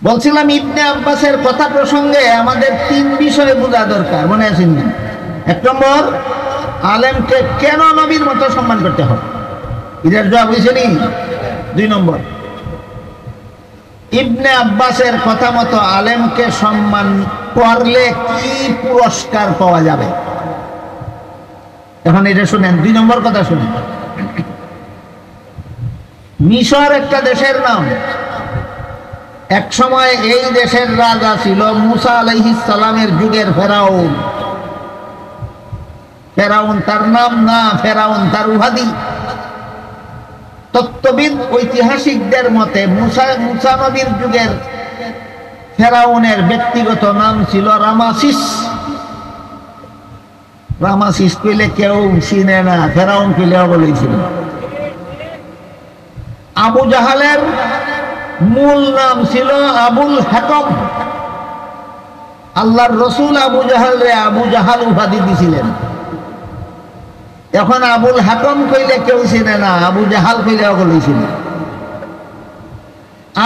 বলছিলাম ইবনে আব্বাসের কথা প্রসঙ্গে আমাদের তিন বিষয়ে বোঝা দরকার, মনে আছেন না? এক নম্বর, আলেমকে কেন নবীর মতো সম্মান করতে হবে, এটার জবাব হয়েছেনি। দুই নম্বর, ইবনে আব্বাসের কথা মতো আলেমকে সম্মান করলে কি পুরস্কার পাওয়া যাবে। এখন এটা শুনেন, দুই নম্বর কথা শুনেন। মিশর একটা দেশের নাম। এক সময় এই দেশের রাজা ছিল মুসা আলাইহিস সালামের যুগের ফেরাউন। ফেরাউন তার নাম না, ফেরাউন তার উপাধি। তত্ত্ববিদ ঐতিহাসিকদের মতে মুসা নবীর যুগের ফেরাউনের ব্যক্তিগত নাম ছিল রামাসিস। রামাসিস কইলে কেউ চিনে না, ফেরাউন কইলেও বলেছিল। আবু জাহালের মূল নাম ছিল আবুল হাকম। আল্লাহর রসুল আবু জাহাল উপাধি দিছিলেন। এখন আবুল হাকম কইলে কেউ চিনে না, আবু জাহাল কইলেও বলেছিল।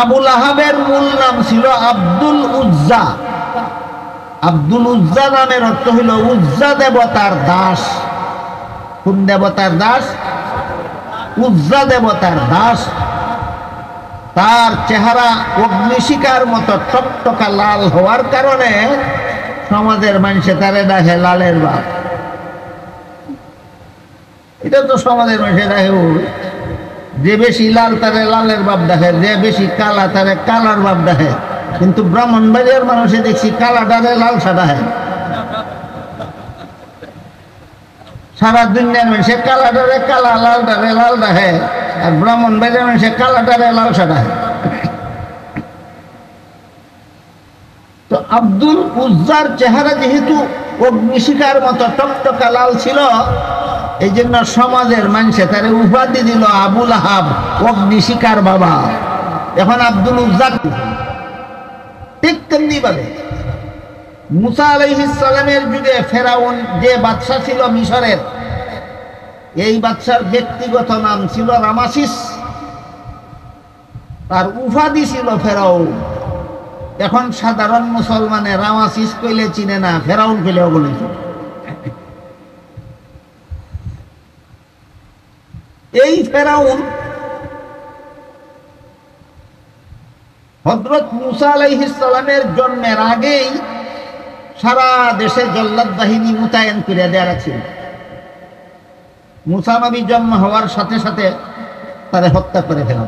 আবুল আহাবের মূল নাম ছিল আব্দুল উজ্জা। আব্দুল উজ্জা নামের অর্থ হইল উজ্জা দেবতার দাস। কোন দেবতার দাস? উজ্জা দেবতার দাস। তার চেহারা অগ্নিশিখার মতো টকটকা লাল হওয়ার কারণে সমাজের মানুষে তারে ডাকে লালের বাপ। এটা তো সমাজের মানুষে ডাকে, যে বেশি লাল তারে লালের বাপ দেখে, যে বেশি কালা তারে কালার বাপ দেখে। কিন্তু ব্রাহ্মণবাড়িয়ার মানুষে দেখছি কালাটারে লাল সাদাহে। সারা দুনিয়ার মানুষে কালাটারে কালা, লালটারে লাল দেখে, আর ব্রাহ্মণবাড়িয়ার মানুষে কালাটারে লাল সাদাহে। তো আব্দুল উজ্জার চেহারা যেহেতু অগ্নিশিখার মতো টকটকা লাল ছিল, এই জন্য সমাজের মানুষে তারে উপাধি দিল আবুল আহাব, অগ্নিশিখার বাবা। এখন আব্দুল উজ্জা ঠিক তেমনি ভাবে মুসা আলাইহিস সালামের যুগে ফেরাউন যে বাদশা ছিল মিশরের, এই বাদশার ব্যক্তিগত নাম ছিল রামাসিস, তার উপাধি ছিল ফেরাউন। এখন সাধারণ মুসলমানে রামাসিস কইলে চিনে না, ফেরাউন কইলেও বলেছে। এই ফেরাউন হযরত মুসা আলাইহিস সালামের জন্মের আগেই সারা দেশে জল্লাদ বাহিনী মোতায়েন করে দেয়া ছিল। মুসা নবী জন্ম হওয়ার সাথে সাথে তারে হত্যা করে ফেলা।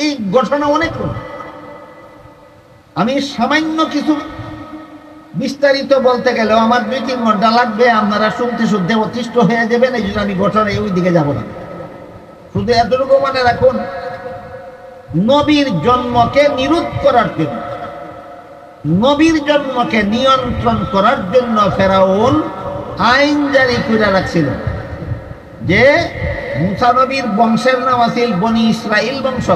এই ঘটনা অনেক। আমি সামান্য কিছু বিস্তারিত বলতে গেলেও আমার 2-3 ঘন্টা লাগবে, আপনারা শুনতে শুনতে অতিষ্ঠ হয়ে যাবেন। এই জন্য আমি ঘটনা ওই দিকে যাব না, শুধু এতটুকু মনে রাখুন, নবীর জন্মকে নিরোধ করার জন্য, নবীর জন্মকে নিয়ন্ত্রণ করার জন্য ফেরাউন আইন জারি করে রাখছিল যে মুসা নবীর বংশের নাম আছিল বনি ইসরাইল বংশ।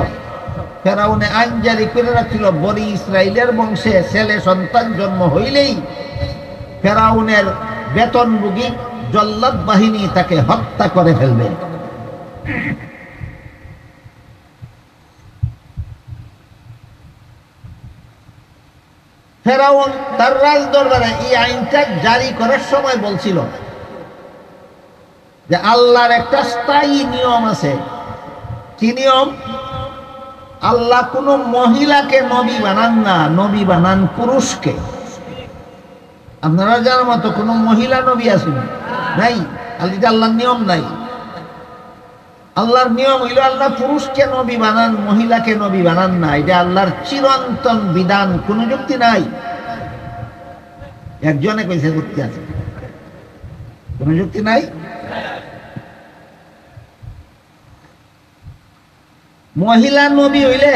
ফেরাউনে আইন জারি করে রাখছিল বনি ইসরাইলের বংশে ছেলে সন্তান জন্ম হইলেই ফেরাউনের বেতনভোগী জল্লাদ বাহিনী তাকে হত্যা করে ফেলবে। ফেরাউন তার রাজ দরবারে এই আইনটা জারি করার সময় বলছিল যে আল্লাহর একটা স্থায়ী নিয়ম আছে। কি নিয়ম? আল্লাহ কোনো মহিলাকে নবী বানান না, নবী বানান পুরুষকে। আপনারা জানার মতো কোনো মহিলা নবী আছে নাই, আল্লাহর নিয়ম নাই। আল্লাহর নিয়ম হইল আল্লাহ পুরুষকে নবী বানান, মহিলাকে নবী বানান না। এটা আল্লাহর চিরন্তন বিধান, কোনো যুক্তি নাই। একজনে কইছে যুক্তি আছে, কোনো যুক্তি নাই। মহিলা নবী হইলে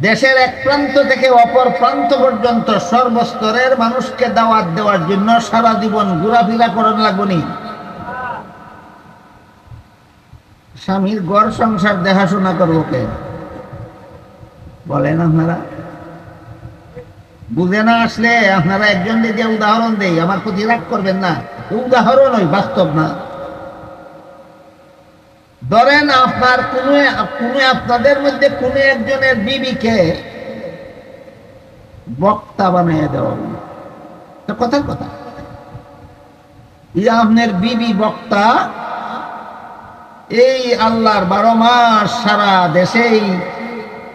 দেশের এক প্রান্ত থেকে অপর প্রান্ত পর্যন্ত সর্বস্তরের মানুষকে দাওয়াত দেওয়ার জন্য সারা জীবন ঘোরাফেরা করার লাগবনি। স্বামীর ঘর সংসার দেখাশোনা করবো কে বলেন? আপনারা বুঝে না আসলে আপনারা একজন যে উদাহরণ দেই, আমার প্রতি রাগ করবেন না। উদাহরণ ওই বাস্তব না। ধরেন আপনার আপনাদের মধ্যে কোনো একজনের বিবিকে বক্তা বানিয়ে দেওয়া, কথার কথা, আপনার বিবি বক্তা, এই আল্লাহর 12 মাস সারা দেশেই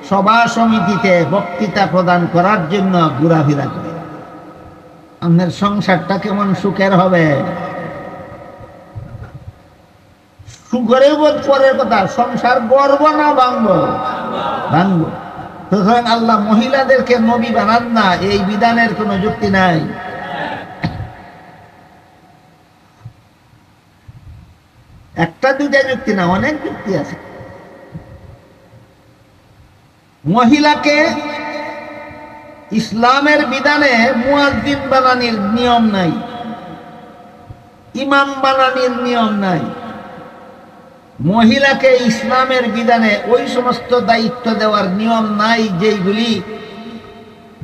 সভা সমিতিতে বক্তৃতা প্রদান করার জন্য ঘোরাফেরা করে, আপনার সংসারটা কেমন সুখের হবে? সুখের পরের কথা, সংসার গর্ব না ভাঙব? ভাঙব। সুতরাং আল্লাহ মহিলাদেরকে নবী বানান না, এই বিধানের কোনো যুক্তি নাই। একটা দুইটা যুক্তি না, অনেক যুক্তি আছে। মহিলাকে ইসলামের বিধানে মুয়াজ্জিন বানানির নিয়ম নাই, ইমাম বানানির নিয়ম নাই। মহিলাকে ইসলামের বিধানে ওই সমস্ত দায়িত্ব দেওয়ার নিয়ম নাই যেগুলি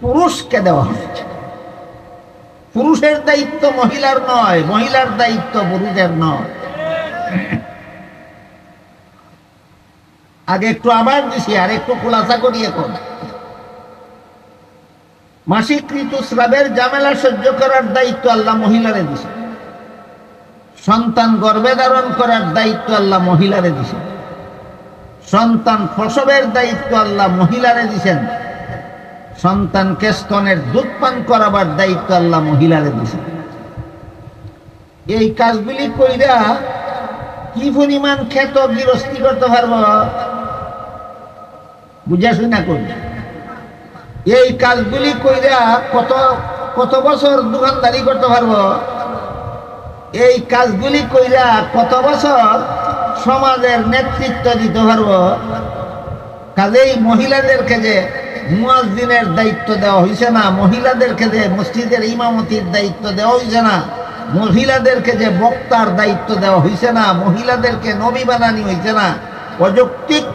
পুরুষকে দেওয়া হয়েছে। পুরুষের দায়িত্ব মহিলার নয়, মহিলার দায়িত্ব পুরুষের নয়। আগে একটু আবার দিছি, আর একটু খোলাসা করি। এখন মাসিক ঋতুস্রাবের ঝামেলা সহ্য করার দায়িত্ব আল্লাহ মহিলারে দিছে। সন্তান গর্ভে ধারণ করার দায়িত্ব আল্লাহ মহিলারে দিছেন। সন্তান প্রসবের দায়িত্ব আল্লাহ মহিলারে দিছেন। সন্তানকে স্তনের দুধ পান করাবার দায়িত্ব আল্লাহ মহিলারে দিছেন। এই কাজগুলি কইরা কি পরিমাণ ক্ষেত গৃহস্থী করতে পারব? বুঝা শুনা করি। এই কাজগুলি কইরা কত কত বছর দোকানদারি করতে পারবো? এই কাজগুলি কইরা কত বছর সমাজের নেতৃত্ব দিতে পারবো? কাজেই মহিলাদেরকে যে মুয়াজ্জিনের দায়িত্ব দেওয়া হয়েছে না, মহিলাদেরকে যে মসজিদের ইমামতির দায়িত্ব দেওয়া হয়েছে না, মহিলাদেরকে যে বক্তার দায়িত্ব দেওয়া হয়েছে না, মহিলাদেরকে নবী বানানি হয়েছে না, অযৌক্তিক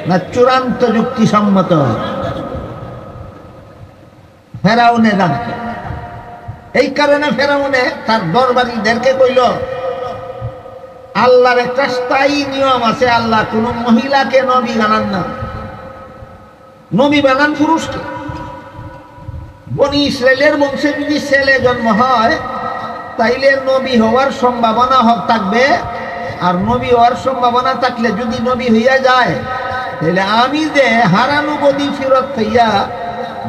না চূড়ান্ত যুক্তিসম্মত? ফেরাউনে জানত। এই কারণে ফেরাউনে তার দরবারীদেরকে কইল, আল্লাহর একটা স্থায়ী নিয়ম আছে, আল্লাহ কোন মহিলাকে নবী বানান না, নবী বানান পুরুষকে। বনি ইসরায়েলের বংশে যদি ছেলে জন্ম হয় তাইলে নবী হওয়ার সম্ভাবনা থাকবে, আর নবী হওয়ার সম্ভাবনা থাকলে যদি নবী হইয়া যায় তাহলে আমি যে হারানো গদি ফেরত হইয়া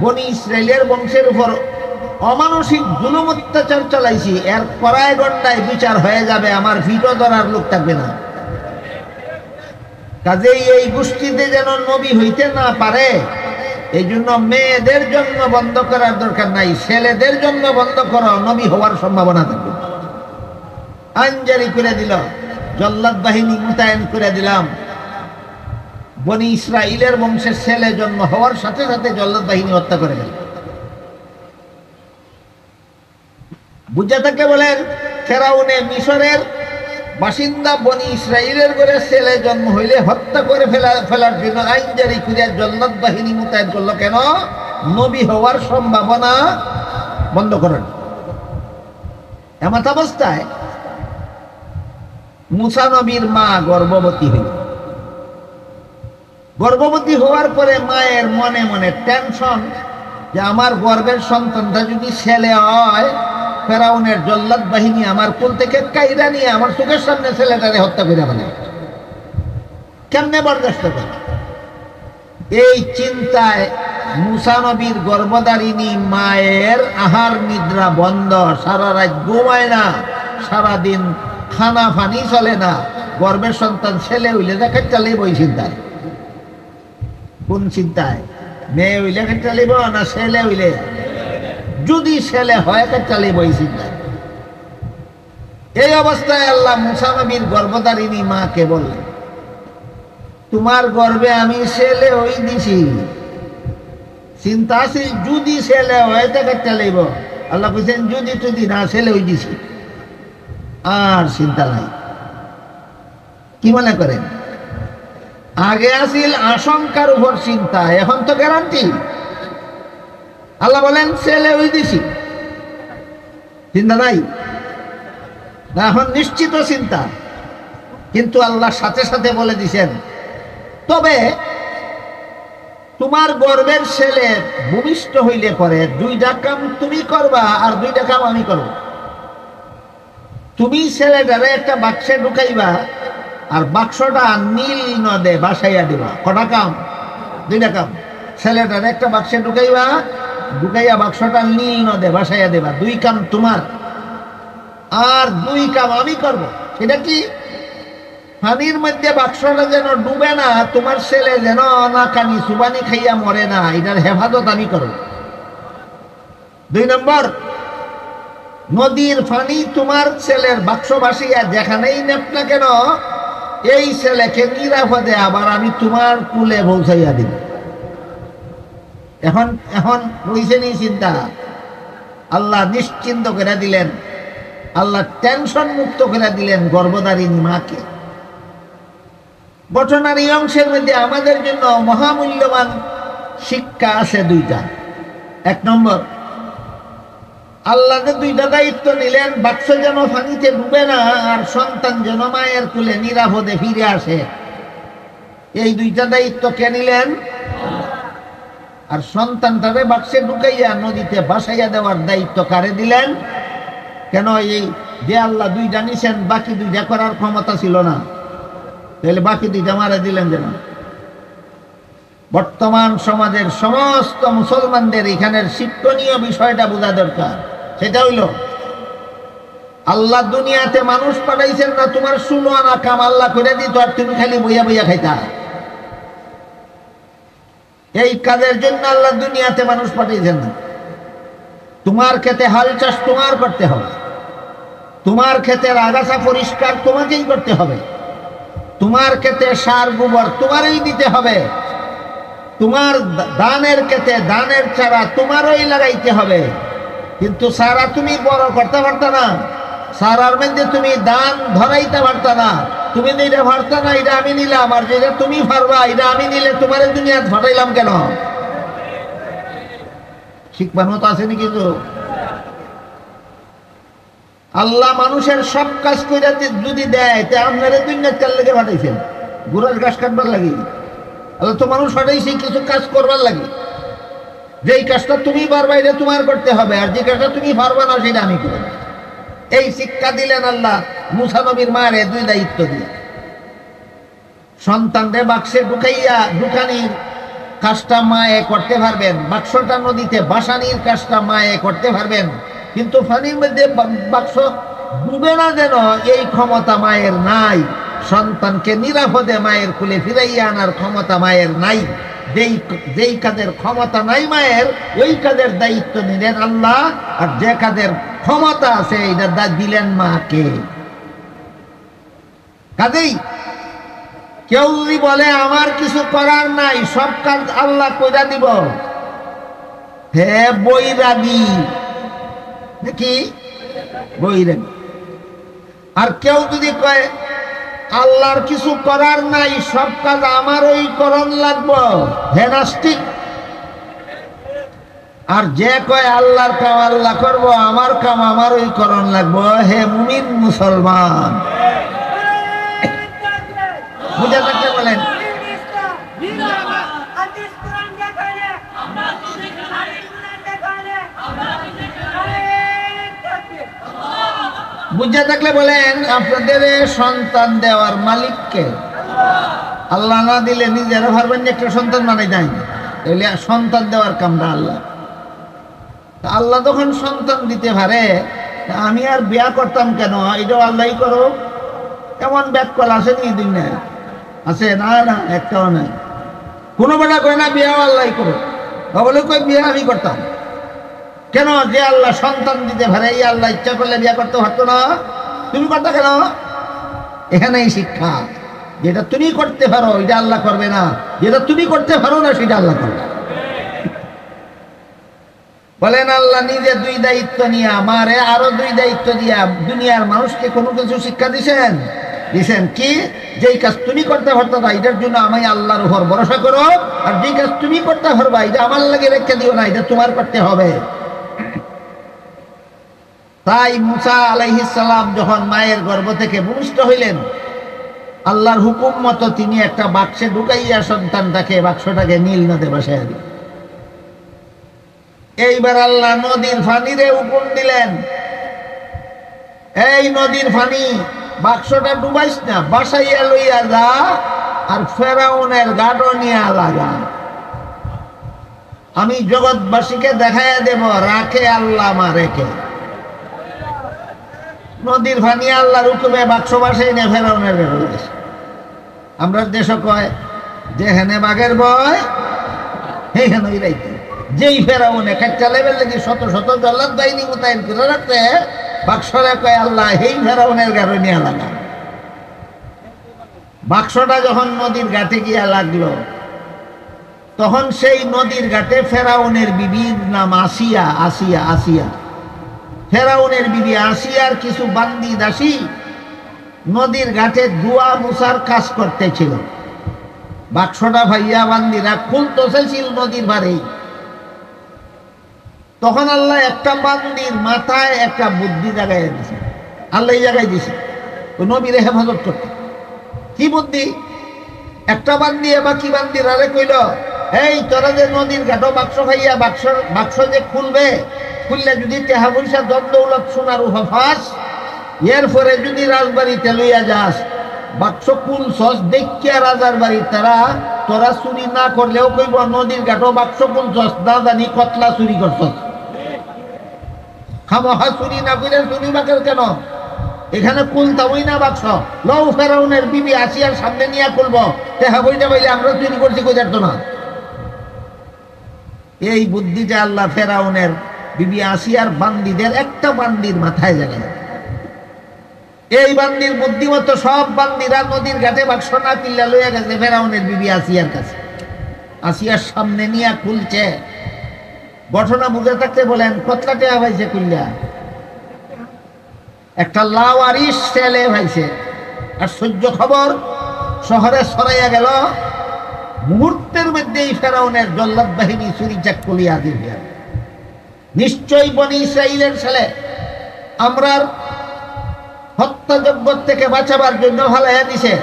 বনি ইসরায়েলের বংশের উপর অমানসিক জুলুম অত্যাচার চালাইছি, এর কড়ায় গন্ডায় বিচার হয়ে যাবে, আমার ভিটো ধরার লোক থাকবে না। কাজেই এই গোষ্ঠীতে যেন নবী হইতে না পারে, এই জন্য মেয়েদের জন্য বন্ধ করার দরকার নাই, ছেলেদের জন্য বন্ধ করো, নবী হওয়ার সম্ভাবনা থাকবে। আইন জারি করে দিল, জল্লাদ বাহিনী মোতায়েন করে দিলাম। বনি ইসরাইলের বংশের ছেলে জন্ম হওয়ার সাথে সাথে জল্লাদ বাহিনী হত্যা করে গেল। বুঝা থাকলে বলেন, ফেরাউনে মিশরের বাসিন্দা বনি ইসরাইলের ঘরে ছেলে জন্ম হইলে হত্যা করে ফেলার জন্য আইন জারি করে জল্লাদ বাহিনী মোতায়েন করলো। কেন? নবী হওয়ার সম্ভাবনা বন্ধ করেন। এমত অবস্থায় মুসা নবীর মা গর্ভবতী হইল। গর্ভবতী হওয়ার পরে মায়ের মনে মনে টেনশন যে আমার গর্ভের সন্তানটা যদি ছেলে হয়, ফেরাউনের জল্লাদ বাহিনী আমার কোল থেকে কাইরা নিয়ে আমার চোখের সামনে ছেলেটারে হত্যা করে ফেলে, কেমনে বরদাস্ত করে? এই চিন্তায় মুসা নবীর গর্ভধারিণী মায়ের আহার নিদ্রা বন্ধ, সারা রাত ঘুমায় না, সারাদিন খানা ফানি চলে না। গর্ভের সন্তান ছেলে হইলে দেখে চালিয়ে বই চিন্তায়। কোন চিন্তায়? মেয়ে হইলে চালিব না ছেলে হইলে? যদি ছেলে হয় চালিব এই চিন্তায়। এই অবস্থায় আল্লাহ মুসা নবীর গর্ভধারিণী মাকে বললেন, তোমার গর্ভে আমি ছেলে হই দিছি, চিন্তা আছে যদি ছেলে হয় তাকে চালিব। আল্লাহ বলছেন যদি না, ছেলে হই দিছি, আর চিন্তা নাই। কি মনে করেন? আগে আসিল আশঙ্কার উপর চিন্তা, এখন তো গ্যারান্টি। আল্লাহ বলেন ছেলে হই দিছি, চিন্তা নাই না, এখন নিশ্চিত চিন্তা। কিন্তু আল্লাহ সাথে সাথে বলে দিছেন, তবে তোমার গর্বের ছেলে ভূমিষ্ঠ হইলে পরে 2টা কাম তুমি করবা আর 2টা কাম আমি করব। তুমি ছেলেটারে একটা বাক্সে ঢুকাইবা আর বাক্সটা নীল নদে ভাসাইয়া দিবা। কটা কাম? 2টা কাম। ছেলেটারে একটা বাক্সে ঢুকাইয়া বাক্সটা নীল নদে ভাসাইয়া দেবা। 2 কাম তোমার আর 2 কাম আমি করব। সেটা কি? পানির মধ্যে বাক্সটা যেন ডুবে না, তোমার ছেলে যেন না কানি সুবানি খাইয়া মরে না, এটার হেফাজত আমি করব। 2 নম্বর, নদীর পানি তোমার ছেলের বাক্স ভাসিয়া যেখানেই নেপ না কেন, এই ছেলেকে নিরাপদে আবার আমি তোমার কুলে পৌঁছাইয়া দিব। এখন এখন রইছে নি চিন্তা? আল্লাহ নিশ্চিন্ত করে দিলেন, আল্লাহ টেনশন মুক্ত করে দিলেন গর্ভধারিণী মাকে। ঘটনার এই অংশের মধ্যে আমাদের জন্য মহামূল্যবান শিক্ষা আছে 2টা। 1 নম্বর, আল্লাহ যে 2টা দায়িত্ব নিলেন, বাক্স যেন পানিতে ডুবে না আর সন্তান যেন মায়ের কুলে নিরাপদে ফিরে আসে, এই 2টা দায়িত্ব কে নিলেন? আর সন্তানটারে বাক্সে ঢুকাইয়া নদীতে ভাসাইয়া দেওয়ার দায়িত্ব কারে দিলেন? কেন এই যে আল্লাহ 2টা নিছেন, বাকি 2টা করার ক্ষমতা ছিল না, তাহলে বাকি 2টা মারা দিলেন যেন? বর্তমান সমাজের সমস্ত মুসলমানদের এখানের শিক্ষণীয় বিষয়টা বোঝা দরকার। সেটা হইল, আল্লাহ দুনিয়াতে মানুষ পাঠাইছেন না তোমার 16 আনা কাম আল্লাহ করে দিত আর তুমি খালি বইয়া বইয়া খাইতা। এই কাজের জন্য আল্লাহ দুনিয়াতে মানুষ পাঠিয়েছেন না। তোমার ক্ষেতে হাল চাষ তোমার করতে হবে, তোমার ক্ষেতের আগাছা পরিষ্কার তোমাকেই করতে হবে, তোমার ক্ষেতে সার গোবর তোমারই দিতে হবে, তোমার ধানের ক্ষেতে ধানের চারা তোমারই লাগাইতে হবে। কিন্তু সারা তুমি বড় করতে পারতা না, সারার মধ্যে তুমি ধান ধরাইতে পারতা না। তুমি এটা পারতা না, এটা আমি নিলাম, আর যেটা তুমি পারবা এটা আমি নিলে তোমার দুনিয়া ফাটাইলাম কেন? শিখবার মতো আছে নাকি? তো আল্লাহ মানুষের সব কাজ করে যদি দেয়, তা আপনারা দুনিয়ার চাল লেগে ফাটাইছেন গুড়ার ঘাস কাটবার লাগে? আল্লাহ তো মানুষ ফাটাইছে কিছু কাজ করবার লাগে। যেই কাজটা তুমি পারবা এটা তোমার করতে হবে, আর যে কাজটা তুমি পারবা না সেটা আমি করব। এই শিক্ষা দিলেন আল্লাহ মুসা নবীর মারে 2 দায়িত্ব দিয়ে। সন্তানদের বাক্সে ঢুকানির কাজটা মায়ে করতে পারবেন, বাক্সটা নদীতে ভাসানির কাজটা মায়ে করতে পারবেন, কিন্তু পানির মধ্যে বাক্স ডুবে না যেন এই ক্ষমতা মায়ের নাই। সন্তানকে নিরাপদে মায়ের কুলে ফিরাইয়া আনার ক্ষমতা মায়ের নাই। যেই কাজের ক্ষমতা নাই মায়ের, ওই কাজের দায়িত্ব নিলেন আল্লাহ, আর যে কাজের ক্ষমতা আছে এটা দিলেন মাকে। কাজেই কেউ যদি বলে আমার কিছু করার নাই, সব কাজ আল্লাহ কইরা দিব, হে বৈরাগী নাকি? বৈরাগী। আর কেউ যদি কয় আল্লাহর কিছু করার নাই, সব কাজ আমার ওই করণ লাগবো, হে নাস্তিক। আর যে কয় আল্লাহর কাম আল্লাহ করব, আমার কাম আমার ওই করণ লাগবো, হে মুমিন মুসলমান। বুঝে থাকতে বলেন, বুঝে থাকলে বলেন আপনাদের সন্তান দেওয়ার মালিককে? আল্লাহ না দিলে নিজেরা ভাববেন যে একটা সন্তান বানাই যায়, তাহলে সন্তান দেওয়ার কামটা আল্লাহ। আল্লাহ যখন সন্তান দিতে পারে, আমি আর বিয়া করতাম কেন? এটাও আল্লাহই করো। এমন ব্যাককল আছে নি দুনিয়ায়? আছে? না না, একটাও নাই। কোনো বেটা কয় না বিয়াও আল্লাহই করো, বলে কই বিয়া আমি করতাম কেন? যে আল্লাহ সন্তান দিতে পারে, এই আল্লাহ ইচ্ছা করলে বিয়া করতে পারতো না? তুমি করতে কেন? এখানেই শিক্ষা, যেটা তুমি করতে পারো এটা আল্লাহ করবে না, যেটা তুমি করতে পারো না সেটা আল্লাহ করবে। বলেন আল্লাহ নিজে 2 দায়িত্ব নিয়ে আমারে আরো 2 দায়িত্ব দিয়া দুনিয়ার মানুষকে কোনো কিছু শিক্ষা দিছেন? কি? যেই কাজ তুমি করতে পারতো না, এটার জন্য আমি আল্লাহর উপর ভরসা করো, আর যেই কাজ তুমি করতে পারবা এটা আমার লাগে রেখে দিও না, এটা তোমার করতে হবে। তাই মুসা আলাইহিস সালাম যখন মায়ের গর্ভ থেকে ভূমিষ্ঠ হইলেন, আল্লাহর হুকুম মতো তিনি একটা বাক্সে ঢুকাইয়া সন্তানটাকে বাক্সটাকে নীল নদে বসাইয়া দিলেন। এইবার আল্লাহ নদীর পানিরে হুকুম দিলেন, এই নদীর পানি বাক্সটা ডুবাইস না, বাসাইয়া লইয়া যা আর ফেরাউনের গাঢ় নিয়ে লাগা। আমি জগৎবাসীকে দেখাইয়া দেব রাখে আল্লাহ মারেকে। নদীর পানি আল্লাহর হুকুমে বাক্স বাসাই নিয়ে ফেরাউনের বেরোয়। আমরা দেশ কয় যেখানে বাঘের ভয় সেইখানেই রাইতে। যেই ফেরাউনে কাচ্চা লেবেল লাগি শত শত জল্লাদ বাহিনী মোতায়েন করে রাখতে, বাক্সরে কয় আল্লাহ এই ফেরাউনের গাঢ় নিয়ে লাগা। বাক্সটা যখন নদীর ঘাটে গিয়া লাগলো, তখন সেই নদীর ঘাটে ফেরাউনের বিবির নাম আসিয়া। আসিয়া আসিয়া ফেরাউনের বিবি আসিয়ার কিছু বান্দি দাসী নদীর ঘাটে ধোয়া মুছার কাজ করতেছিল। বাক্সটা ভাইয়া বান্দিরা খুলতে চাইছিল নদীর ধারে। তখন আল্লাহ একটা বান্দির মাথায় একটা বুদ্ধি জাগাই দিছে। আল্লাহ এই জায়গায় দিছে ওই নবীর হেফাজত করতে। কি বুদ্ধি? একটা বান্দি বাকি বান্দিরা কইল, এই তোরা যে নদীর ঘাটো বাক্স খাইয়া বাক্স যে খুলবে, খুললে যদি টেহা পয়সা দৌলত সোনার উপাস, এরপরে যদি রাজবাড়িতে লইয়া যাস, বাক্স খুলছস দেখিয়া রাজার বাড়ি তারা তোরা চুরি না করলেও কইব নদীর ঘাটো বাক্স খুলছস, না জানি কতলা চুরি করছস। খামোহা চুরি না করে চুরি বাকের কেন? এখানে খুলতামই না বাক্স, লও ফেরাউনের বিবি আসিয়ার সামনে নিয়ে খুলবো, টেহা পয়সা পাইলে আমরা চুরি করছি কই যাতো না। এই বুদ্ধিটা আল্লাহ ফেরাউনের বিবি আসিয়ার বান্দিদের একটা বান্দির মাথায় জাগায়। এই বান্দির বুদ্ধিমতো সব বান্দিরা নদীর ঘাটে বাক্স না কিল্লা লইয়া গেছে ফেরাউনের বিবি আসিয়ার কাছে। আসিয়ার সামনে নিয়ে খুলছে। ঘটনা বুঝে থাকতে বলেন কতলা টেয়া ভাইছে কুল্লা? একটা লাওয়ারিশ ছেলে ভাইছে। আর সহ্য খবর শহরে ছড়াইয়া গেল। মুহূর্তের মধ্যেই ফেরাউনের জল্লাদ বাহিনী চুরি চাক করিয়া দিবে। নিশ্চয়ই বনি ইসরাইলের ছেলে আমরার হত্যাযজ্ঞ থেকে বাঁচাবার জন্য ভালাইয়া দিছে।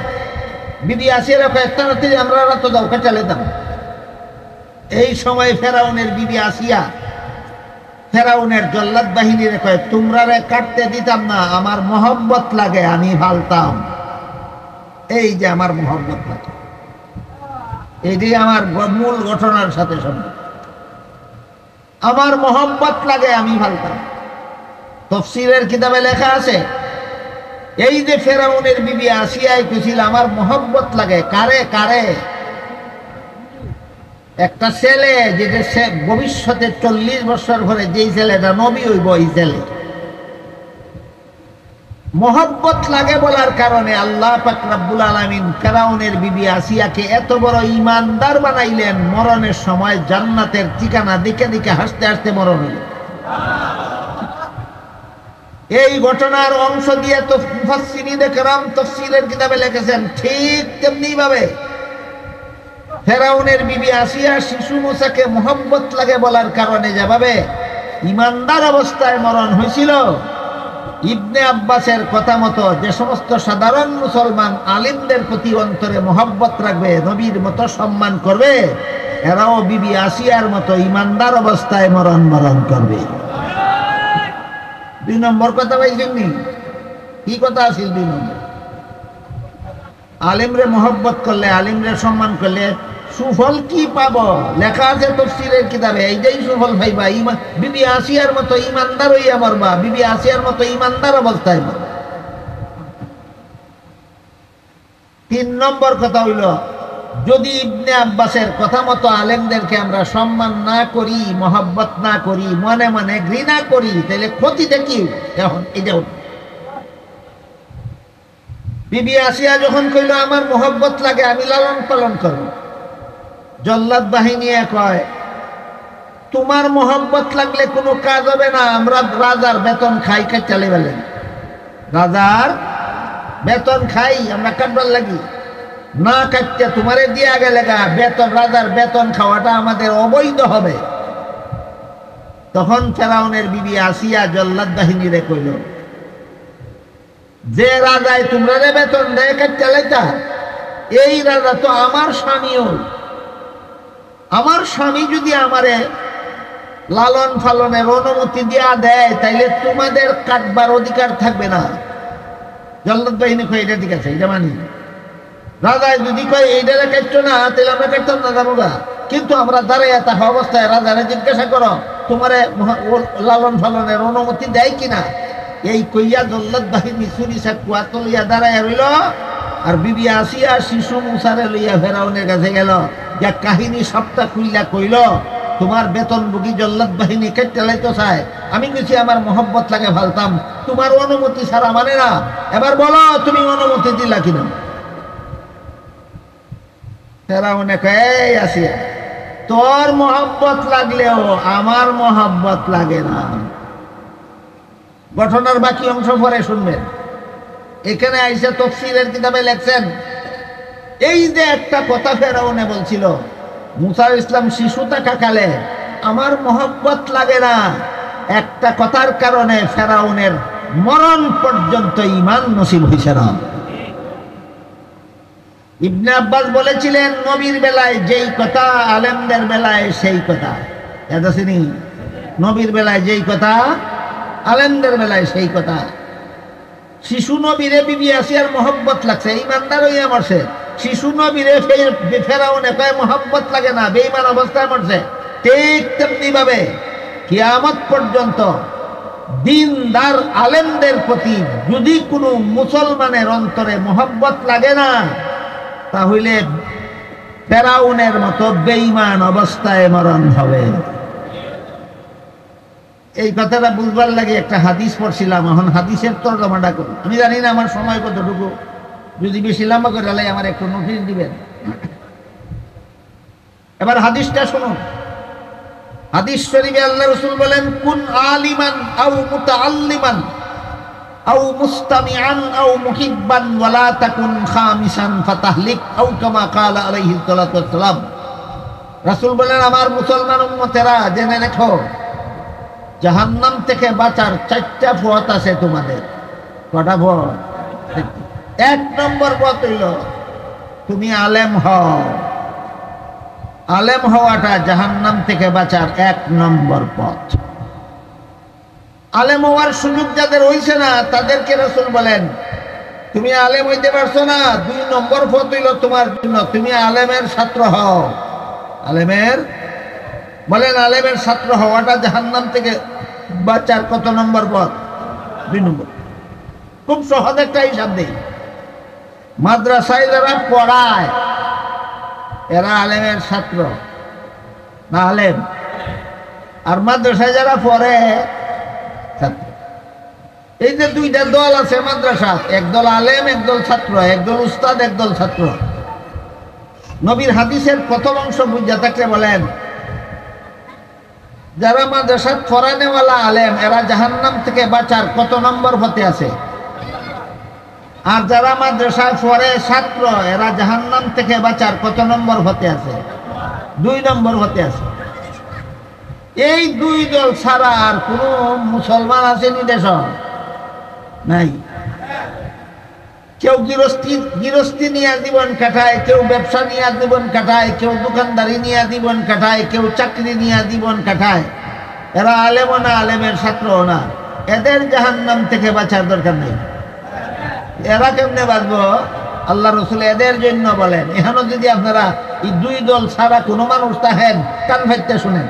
বিবি আসিয়ার তাড়াতাড়ি আমরা তো যাও কাটালে দাম। এই সময় ফেরাউনের বিবি আসিয়া ফেরাউনের জল্লাদ বাহিনীর কয়, তোমরা কাটতে দিতাম না, আমার মহব্বত লাগে আমি ভালতাম। এই যে আমার মহব্বত লাগে, এটি আমার মূল ঘটনার সাথে সম্পর্ক। আমার মহব্বত লাগে আমি ভালতাম। তাফসীরের কিতাবে লেখা আছে, এই যে ফেরাউনের বিবি আসিয়ায় কইছিল আমার মহব্বত লাগে কারে কারে? একটা ছেলে যেটা ভবিষ্যতে 40 বছর পরে যেই ছেলেটা নবী হইব, এই ছেলে মহব্বত লাগে বলার কারণে আল্লাহ পাক রব্বুল আলামিন ফেরাউনের বিবি আসিয়াকে এত বড় ইমানদার বানাইলেন, মরণের সময় জান্নাতের ঠিকানা দিকে দিকে হাসতে হাসতে মরণ হইল। এই ঘটনার অংশ দিয়ে তো মুফাসসিরিনে কেরাম তাফসীরের কিতাবে লিখেছেন, ঠিক তেমনি ভাবে ফেরাউনের বিবি আসিয়া শিশু মুসাকে মহব্বত লাগে বলার কারণে যেভাবে ইমানদার অবস্থায় মরণ হয়েছিল, ইবনে আব্বাসের কথা মতো যে সমস্ত সাধারণ মুসলমান আলিমদের প্রতি অন্তরে মহব্বত রাখবে, নবীর মতো সম্মান করবে, এরাও বিবি আসিয়ার মতো ইমানদার অবস্থায় মরণ করবে। 2 নম্বর কথা পাইছেন নি? কি কথা আছিল 2 নম্বর? আলিমরে মহব্বত করলে, আলিমরে সম্মান করলে সুফল কি পাবো? লেখা আছে তাফসীরের কিতাবে, এইটাই সুফল পাইবা। বিবি আসিয়ার মতো ইমানদার হইয়া মরবা, বিবি আসিয়ার মতো ইমানদার অবস্থায় মরবা। 3 নম্বর কথা হইল, যদি ইবনে আব্বাসের কথা মতো আলেমদেরকে আমরা সম্মান না করি, মহব্বত না করি, মনে মনে ঘৃণা করি, তাহলে ক্ষতিটা কি? এখন এটা বিবি আসিয়া যখন কইল আমার মহব্বত লাগে আমি লালন পালন করব, জল্লাদ বাহিনী কয় তোমার মহব্বত লাগলে কোনো কাজ হবে না, আমরা রাজার বেতন খাই, কাটালে বলেন রাজার বেতন খাই আমরা, কাটবার লাগি না, কাটতে তোমারে দিয়া গেলে বেতন, রাজার বেতন খাওয়াটা আমাদের অবৈধ হবে। তখন ফেরাউনের বিবি আসিয়া জল্লাদ বাহিনীরে কইল, যে রাজায় তোমরা রে বেতন দেয় কাটতে লাইতা, এই রাজা তো আমার স্বামীও। আমার স্বামী যদি আমারে লালন পালনের অনুমতি দিয়া দেয়, তাইলে তোমাদের কাটবার অধিকার থাকবে না। জল্লাদ বাহিনী কয় এটা ঠিক আছে, এটা মানি। রাজায় যদি কয় এইটারে কাটতো না, তাহলে আমরা কাটতাম না, যাবোগা। কিন্তু আমরা দাঁড়াইয়া থাকা অবস্থায় রাজারে জিজ্ঞাসা করো তোমারে লালন পালনের অনুমতি দেয় কিনা। এই কইয়া জল্লাদ বাহিনী চুরি চাকুয়া তুলিয়া দাঁড়াইয়া রইল। আর বিবি আসিয়া শিশু মুসারে লইয়া ফেরাউনের কাছে গেল, যা কাহিনী সবটা খুইলা কইল, তোমার বেতনভোগী জল্লাদ বাহিনী কেটে লাইতে চায়। আমি কইছি আমার মোহব্বত লাগে ফালতাম, তোমার অনুমতি ছাড়া মানে না। এবার বলো তুমি অনুমতি দিলা কিনা। ফেরাউনে কয়, এই আসিয়া, তোর মোহব্বত লাগলেও আমার মোহব্বত লাগে না। ঘটনার বাকি অংশ পরে শুনবেন। এখানে আইসা তাফসীরের কিতাবে লেখছেন, এই যে একটা কথা ফেরাউনে বলছিল, মুসা ইসলাম শিশু থাকাকালে আমার মোহব্বত লাগে না, একটা কথার কারণে ফেরাউনের মরণ পর্যন্ত ঈমান নসিব হইছে না। ইবনে আব্বাস বলেছিলেন, নবীর বেলায় যেই কথা আলেমদের বেলায় সেই কথা। এদাসিনি নবীর বেলায় যেই কথা আলেমদের বেলায় সেই কথা। শিশু নবীরে বিবি আসিয়ার মোহব্বত লাগছে, ইমানদার হইয়া মরছে। শিশু নবীরে ফেরাউনে কয় মোহব্বত লাগে না, বেঈমান অবস্থায় মরছে। ঠিক তেমনি ভাবে কিয়ামত পর্যন্ত দিনদার আলেমদের প্রতি যদি কোনো মুসলমানের অন্তরে মোহব্বত লাগে না, তাহলে ফেরাউনের মতো বেঈমান অবস্থায় মরণ হবে। এই কথাটা বুঝবার লাগে একটা হাদিস পড়ছিলাম, এখন হাদিসের তর্জমাটা করি। আমি জানি না আমার সময় কতটুকু, যদি বেশি লম্বা করে লাই আমার একটু নোটিশ দিবেন। এবার হাদিসটা শুনুন। হাদিস শরীফে আল্লাহ রাসূল বলেন, কুন আলিমান আও মুতাআল্লিমান আও মুস্তামিআন আও মুহিব্বান ওয়ালা তাকুন খামিসান ফাতাহলিক আও কামা ক্বালা আলাইহিস সালাতু ওয়াস সালাম। রাসূল বলেন, আমার মুসলমান উম্মতেরা জেনে রেখো, জাহান্নাম থেকে বাঁচার 4টা পথ আছে তোমাদের। কটা পথ? এক নম্বর পথ হইল তুমি আলেম হও। আলেম হওয়াটা জাহান্নাম থেকে বাঁচার 1 নম্বর পথ। আলেম হওয়ার সুযোগ যাদের হইছে না, তাদেরকে রাসূল বলেন, তুমি আলেম হইতে পারছো না, 2 নম্বর পথ হইল তোমার জন্য, তুমি আলেমের ছাত্র হও। আলেমের বলেন, আলেমের ছাত্র হওয়াটা জাহান্নাম থেকে বাঁচার কত নম্বর পথ? 2 নম্বর। খুব সহজ একটা হিসাব দেই। মাদ্রাসায় যারা পড়ায় এরা আলেমের ছাত্র না আলেম? আর মাদ্রাসায় যারা পড়ে ছাত্র। এই যে 2টা দল আছে মাদ্রাসা, একদল আলেম, একদল ছাত্র, একদল উস্তাদ, একদল ছাত্র। নবীর হাদিসের প্রথম অংশ বুঝা থাকলে বলেন, যারা মাদ্রাসা পড়ানেওয়ালা আলেম এরা জাহান্নাম থেকে বাঁচার কত নম্বর পথে আছে? আর যারা মাদ্রাসায় পড়ে ছাত্র এরা জাহান্নাম থেকে বাঁচার কত নম্বর পথে আছে? 2 নম্বর পথে আছে। এই 2 দল ছাড়া আর কোন মুসলমান আসেনি দেশ নাই। কেউ গৃহস্থী নিয়ে জীবন কাটায়, কেউ ব্যবসা নিয়ে জীবন কাটায়, কেউ দোকানদারি নিয়ে জীবন কাটায়, কেউ চাকরি নিয়ে জীবন কাটায়। এরা আলেমও না, আলেমের ছাত্রও না। এদের জাহান্নাম থেকে বাঁচার দরকার নেই। এরা কেমনে বাঁচবো? আল্লাহ রাসূল এদের জন্য বলেন। এখানে যদি আপনারা এই 2 দল ছাড়া কোনো মানুষ থাকেন, কান ফাইতে শুনেন।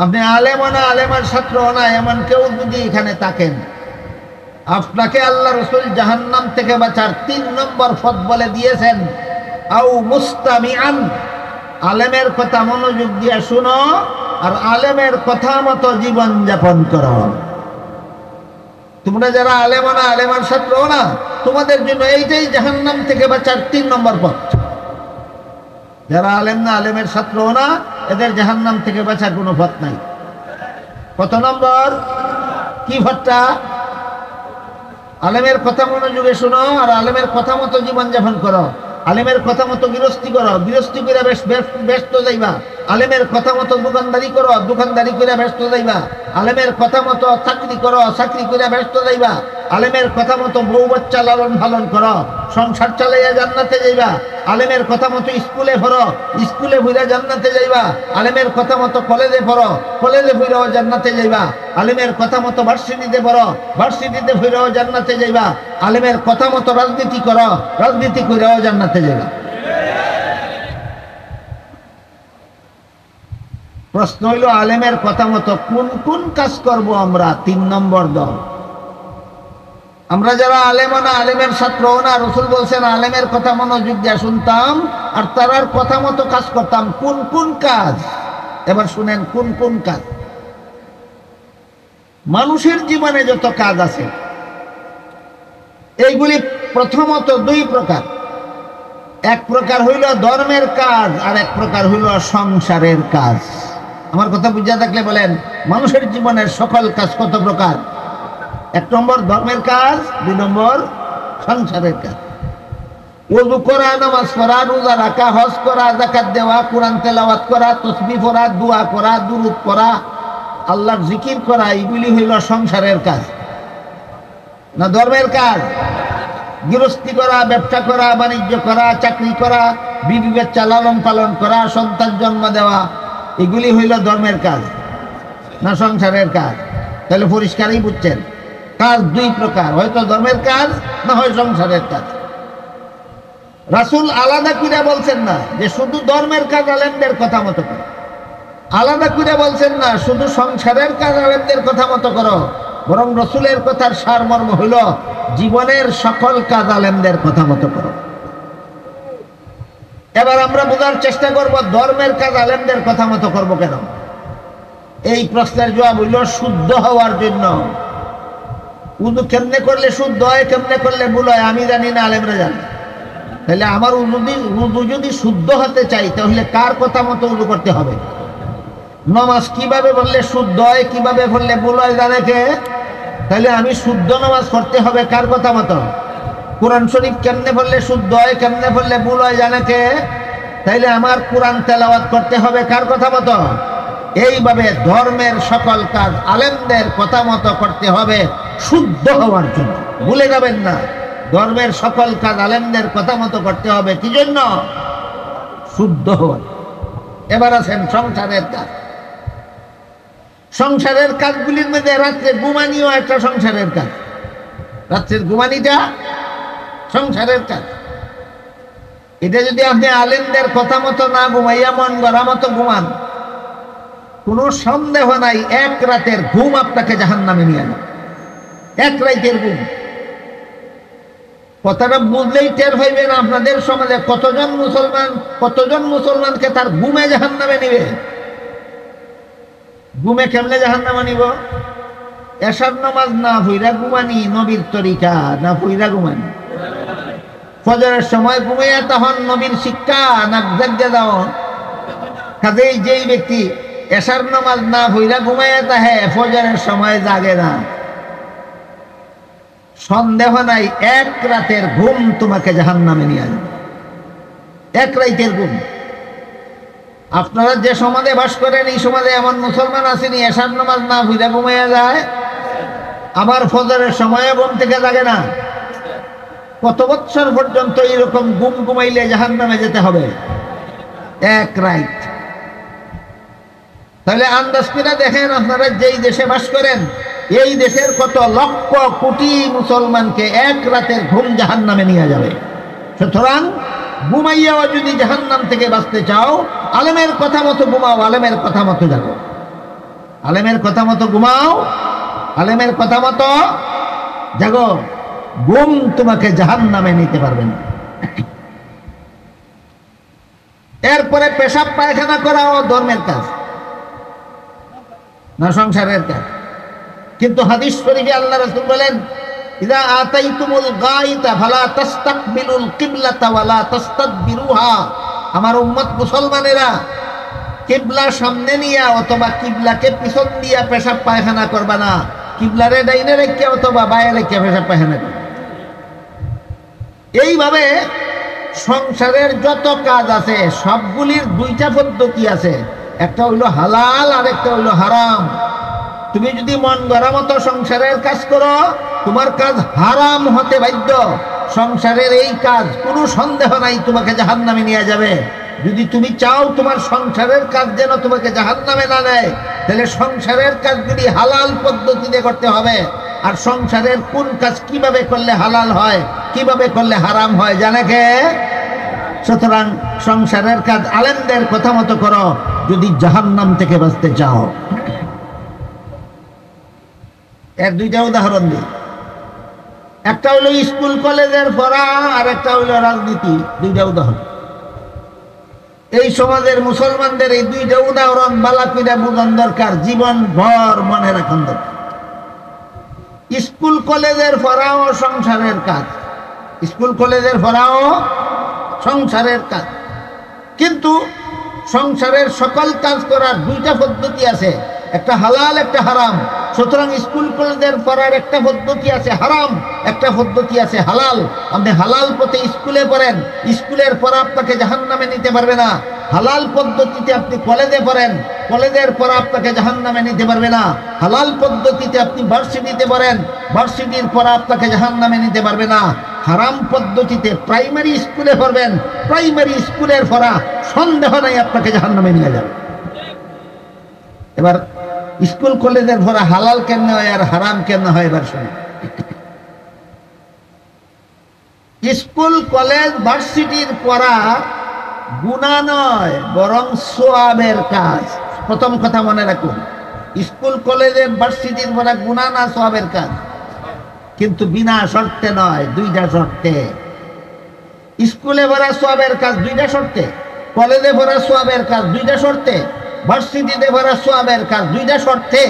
আপনি আলেমও না, আলেমের ছাত্রও না, এমন কেউ যদি এখানে থাকেন, আপনাকে আল্লাহ রাসূল জাহান্নাম থেকে বাঁচার 3 নম্বর পথ বলে দিয়েছেন, আও মুস্তামিআন, আলেমের কথা মনোযোগ দিয়ে শুনো আর আলেমের কথা মতো জীবন যাপন করো। তোমরা যারা আলেম না, আলেমের ছাত্র না, তোমাদের জন্য এইটাই জাহান্নাম থেকে বাঁচার 3 নম্বর পথ। যারা আলেম না, আলেমের ছাত্র না, এদের জাহান্নাম থেকে বাঁচার কোনো পথ নাই। কত নম্বর? কি পথটা? আলেমের কথা মনোযোগে শোনো আর আলেমের কথা মতো জীবন যাপন করো। আলেমের কথা মতো গৃহস্থী করো, গৃহস্থী করে ব্যস্ত যাইবা। আলেমের কথা মতো দোকানদারি করো, দোকানদারি করে ব্যস্ত যাইবা। আলেমের কথা মতো চাকরি করো, চাকরি করে ব্যস্ত যাইবা। আলেমের কথা মতো বউ বাচ্চা লালন পালন করো, সংসার চালাইয়া জান্নাতে যাইবা। আলেমের কথা মতো স্কুলে পড়ো, স্কুলে পড়া জান্নাতে যাইবা। আলেমের কথা মতো কলেজে পড়ো, কলেজে পড়াও জান্নাতে যাইবা। আলেমের কথা মতো ভার্সিটিতে পড়ো, ভার্সিটিতে পড়াও জান্নাতে যাইবা। আলেমের কথা মতো রাজনীতি করো, রাজনীতি করেও জান্নাতে যাইবা। প্রশ্ন হইল আলেমের কথা মতো কোন কোন কাজ করব আমরা? 3 নম্বর দল আমরা যারা আলেমও না, আলেমের ছাত্রও না। রসুল বলছেন আলেমের কথা মনোযোগ দিয়ে শুনতাম আর তার কথা মতো কাজ করতাম। কোন কোন কাজ? এবার শুনেন কোন কোন কাজ। মানুষের জীবনে যত কাজ আছে এইগুলি প্রথমত 2 প্রকার। এক প্রকার হইল ধর্মের কাজ আর এক প্রকার হইল সংসারের কাজ। আমার কথা বুঝা থাকলে বলেন, মানুষের জীবনের সকল কাজ কত প্রকার? 1 নম্বর ধর্মের কাজ, 2 নম্বর সংসারের কাজ। ওযু করা, নামাজ পড়া, রোজা রাখা, হজ করা, যাকাত দেওয়া, কোরআন তেলাওয়াত করা, তাসবিহ পড়া, দোয়া করা, দুরূদ পড়া, আল্লাহর জিকির করা, এগুলি হইল সংসারের কাজ না ধর্মের কাজ? গৃহস্থী করা, ব্যবসা করা, বাণিজ্য করা, চাকরি করা, বিবি বাচ্চা লালন পালন করা, সন্তান জন্ম দেওয়া, এগুলি হইল ধর্মের কাজ না সংসারের কাজ? তাহলে পরিষ্কারই বুঝছেন কাজ 2 প্রকার, হয়তো ধর্মের কাজ না হয় সংসারের কাজ। রাসূল আলাদা করে বলছেন না যে শুধু ধর্মের কাজ আলেমদের কথা মতো করো, আলাদা করে বলছেন না শুধু সংসারের কাজ আলেমদের কথা মতো করো, বরং রসুলের কথার সারমর্ম হইল জীবনের সকল কাজ আলেমদের কথা মতো করো। এবার আমরা বোঝার চেষ্টা করব ধর্মের কাজ আলেমদের কথা মতো করব কেন। এই প্রশ্নের জবাব হইল শুদ্ধ হওয়ার জন্য। উযু কেমনে করলে শুদ্ধ হয়, কেমনে করলে ভুল হয় আমি জানি না, আলেমরা জানে। তাহলে আমার উযু যদি শুদ্ধ হতে চাই তাহলে কার কথা মতো উযু করতে হবে? নামাজ কিভাবে পড়লে শুদ্ধ হয়, কিভাবে পড়লে ভুল হয় জানে কে? তাহলে আমি শুদ্ধ নামাজ পড়তে হবে কার কথা মতো? কোরআন শরীফ কেমনে পড়লে শুদ্ধ হয়, কেমনে পড়লে ভুল হয় জানে কে? তাইলে আমার কোরআন তেলাওয়াত করতে হবে কার কথা মতো? এইভাবে ধর্মের সকল কাজ আলেমদের কথা মতো করতে হবে শুদ্ধ হওয়ার জন্য। ভুলে যাবেন না, ধর্মের সকল কাজ আলেমদের কথা মতো করতে হবে কি জন্য? শুদ্ধ হওয়ার। এবার আছেন সংসারের কাজ। সংসারের কাজগুলির মধ্যে রাত্রে ঘুমানিও একটা সংসারের কাজ। রাত্রের ঘুমানিটা সংসারের কাজ। এটা যদি আপনি আলেমদের কথা মতো না ঘুমাইয়া মন গড়া মতো ঘুমান, কোনো সন্দেহ নাই 1 রাতের ঘুম আপনাকে জাহান্নামে নিয়ে যাবে। 1 রাতের ঘুম। কথাটা বুঝলেই টের হইবেন আপনাদের সমাজে কতজন মুসলমানকে তার ঘুমে জাহান্নামে নিবে। ঘুমে কেমনে জাহান্নামে নিব? এশার নামাজ না পইরা ঘুমানি নবীর তরিকা, না পইরা ঘুমানি। ফজরের সময় ঘুমাইয়া তখন নবীর শিক্ষা না জাগতে দাও। কাজেই যেই ব্যক্তি এশার নামাজ না পইরা ঘুমাইয়া তাহে ফজরের সময় জাগে না, সন্দেহ নাই 1 রাতের ঘুম তোমাকে জাহান্নামে নিয়ে যাবে। 1 রাতের ঘুম। আপনারা যে সমাজে বাস করেন এই সমাজে এমন মুসলমান আসেনি এশার নামাজ না পইরা ঘুমাইয়া যায়, আবার ফজরের সময় ঘুম থেকে জাগে না। কত বছর পর্যন্ত এরকম ঘুমাইলে জাহান্নামে যেতে হবে? 1 রাত। তাহলে আন্দাজ করে দেখেন আপনারা যেই দেশে বাস করেন এই দেশের কত লক্ষ কোটি মুসলমানকে 1 রাতের ঘুম জাহান্নামে নিয়ে যাবে। সুতরাং ঘুমাইয়াও যদি জাহান্নাম থেকে বাঁচতে চাও আলেমের কথা মতো ঘুমাও, আলেমের কথা মতো জাগো, আলেমের কথা মতো ঘুমাও, আলেমের কথা মতো জাগো। ঘুম তোমাকে জাহান্নামে নিতে পারবে না। এরপরে পেশাব পায়খানা করাও ধর্মের কাজ না সংসারের কাজ? কিন্তু হাদিস শরীফে আল্লাহ রাসূল বলেন, ইযা আতাইতুমুল গায়িতা ফালা তাস্তাকবিলুল কিবলাতা ওয়ালা তাস্তাদবিরুহা। আমার উম্মত মুসলমানেরা কিবলা সামনে নিয়ে অথবা কিবলাকে পিছন দিয়া পেশাব পায়খানা করবা না, কিবলারে ডাইনে রেখে অথবা বায়ে রেখে পেশাব পায়খানা করবা। এইভাবে সংসারের যত কাজ আছে সবগুলির 2টা পদ্ধতি আছে, একটা হইলো হালাল আর একটা হইলো হারাম। তুমি যদি মন গড়া মতো সংসারের কাজ করো তোমার কাজ হারাম হতে বাধ্য। সংসারের এই কাজ কোনো সন্দেহ নাই তোমাকে জাহান্নামে নিয়ে যাবে। যদি তুমি চাও তোমার সংসারের কাজ যেন তোমাকে জাহান্নামে না নেয়, তাহলে সংসারের কাজগুলি হালাল পদ্ধতিতে করতে হবে। আর সংসারের কোন কাজ কিভাবে করলে হালাল হয়, কিভাবে করলে হারাম হয় জানে কে? সুতরাং সংসারের কাজ আলেমদের কথা মতো করো যদি জাহান্নাম থেকে বাঁচতে চাও। এর দুইটা উদাহরণ দিই। একটা হলো স্কুল কলেজের পড়া, আর একটা হলো রাজনীতি। দুইটা উদাহরণ। এই সমাজের মুসলমানদের এই দুইটা উদাহরণ বালাকুইরা বুঝন দরকার, জীবন ভর মনে রাখুন দরকার। স্কুল কলেজের পড়াও সংসারের কাজ, স্কুল কলেজের পড়াও সংসারের কাজ, কিন্তু সংসারের সকল কাজ করার দুইটা পদ্ধতি আছে, একটা হালাল একটা হারাম। সুতরাং স্কুল কলেজের পড়ার একটা পদ্ধতি আছে হারাম, একটা পদ্ধতি আছে হালাল। আপনি হালাল পথে স্কুলে পড়েন, স্কুলের পড়া আপনাকে জাহান্নামে নিতে পারবে না। হালাল পদ্ধতিতে আপনি কলেজে পড়েন, কলেজের পড়া আপনাকে জাহান্নামে নিতে পারবে না। হালাল পদ্ধতিতে আপনি ভার্সিটিতে পড়েন, ভার্সিটির পড়া আপনাকে জাহান্নামে নিতে পারবে না। হারাম পদ্ধতিতে প্রাইমারি স্কুলে পড়বেন, প্রাইমারি স্কুলের পড়া সন্দেহ নাই আপনাকে জাহান্নামে নিয়ে যাবে। এবার স্কুল কলেজের পড়া হালাল কেন হয় আর হারাম কেন হয় এবার শুনুন। স্কুল কলেজ ভার্সিটির পড়া গুনাহ নয়, বরং সওয়াবের কাজ। প্রথম কথা মনে রাখুন, স্কুল কলেজের ভার্সিটির পড়া গুনাহ না সওয়াবের কাজ, কিন্তু বিনা শর্তে নয়, দুইটা শর্তে। স্কুলে পড়া সওয়াবের কাজ দুইটা শর্তে, কলেজে পড়া সওয়াবের কাজ দুইটা শর্তে, ভার্সিটিতে পড়া সওয়াবের কাজ দুইটা শর্তে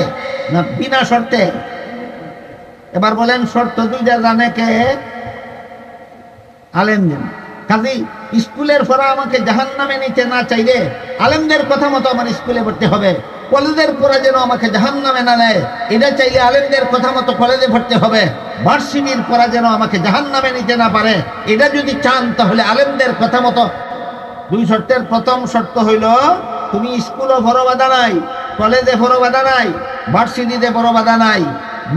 না বিনা শর্তে? এবার বলেন শর্ত দুইটা জানে কে? আলেমদের। কাজী স্কুলের পড়া আমাকে জাহান্নামে নিতে না চাইলে আলেমদের কথা মতো আমার স্কুলে পড়তে হবে। কলেজের পড়া যেন আমাকে জাহান্নামে না নেয়, এটা চাইলে আলেমদের কথা মতো কলেজে পড়তে হবে। ভার্সিটির পড়া যেন আমাকে জাহান্নামে নিতে না পারে, এটা যদি চান তাহলে আলেমদের কথা মতো। দুই শর্তের প্রথম শর্ত হইল তুমি স্কুলও বড় বাধা নাই, কলেজে বড় বাধা নাই, ভার্সিটিতে বড় বাধা নাই,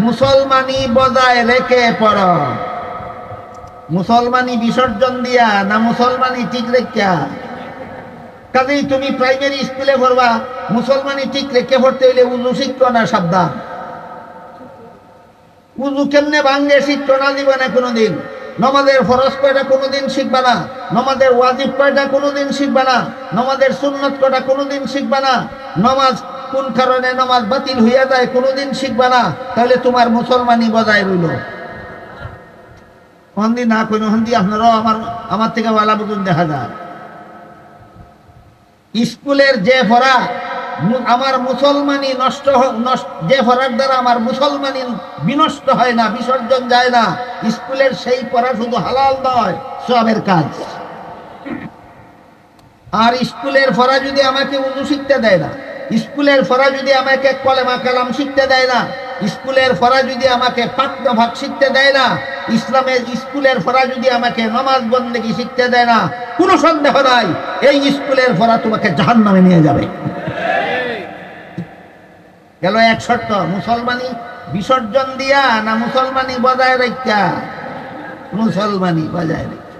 মুসলমানি বজায় রেখে পড়ো। মুসলমানি বিসর্জন দিয়া না মুসলমানি ঠিক রেখা? কাজেই তুমি প্রাইমারি স্কুলে পড়বা, মুসলমানি ঠিক রেখে পড়তে হইলে উজু শিখতো না, সাবধান। উজু কেমনে ভাঙ্গে শিখতো না জীবনে কোনোদিন। নমাজের ফরজ কয়টা কোনোদিন শিখবা না, নমাজের ওয়াজিব কয়টা কোনোদিন শিখবা না, নমাজের সুন্নত কয়টা কোনোদিন শিখবা না, নমাজ কোন কারণে নমাজ বাতিল হইয়া যায় কোনোদিন শিখবা না। তাহলে তোমার মুসলমানি বজায় রইল। হন্দি না কোনো হন্দি আপনারাও আমার থেকে ওয়ালা বুঝুন দেখা যায়। স্কুলের যে পড়া আমার মুসলমানি নষ্ট, যে পড়ার দ্বারা আমার মুসলমানি বিনষ্ট হয় না, বিসর্জন যায় না, স্কুলের সেই পড়া শুধু হালাল নয়, সওয়াবের কাজ। আর স্কুলের পড়া যদি আমাকে উযু শিখতে দেয় না, স্কুলের পড়া যদি আমাকে কলেমা কালাম শিখতে দেয় না, স্কুলের পড়া যদি আমাকে পাক ভাগ শিখতে দেয় না, ইসলামের স্কুলের পড়া যদি আমাকে নামাজ বন্দেগী শিখতে দেয় না, কোনো সন্দেহ নাই এই স্কুলের পড়া তোমাকে জাহান্নামে নিয়ে যাবে। গেল এক শর্ত, মুসলমানি বিসর্জন দিয়া না মুসলমানি বজায় রাখা? মুসলমানি বজায় রাখা।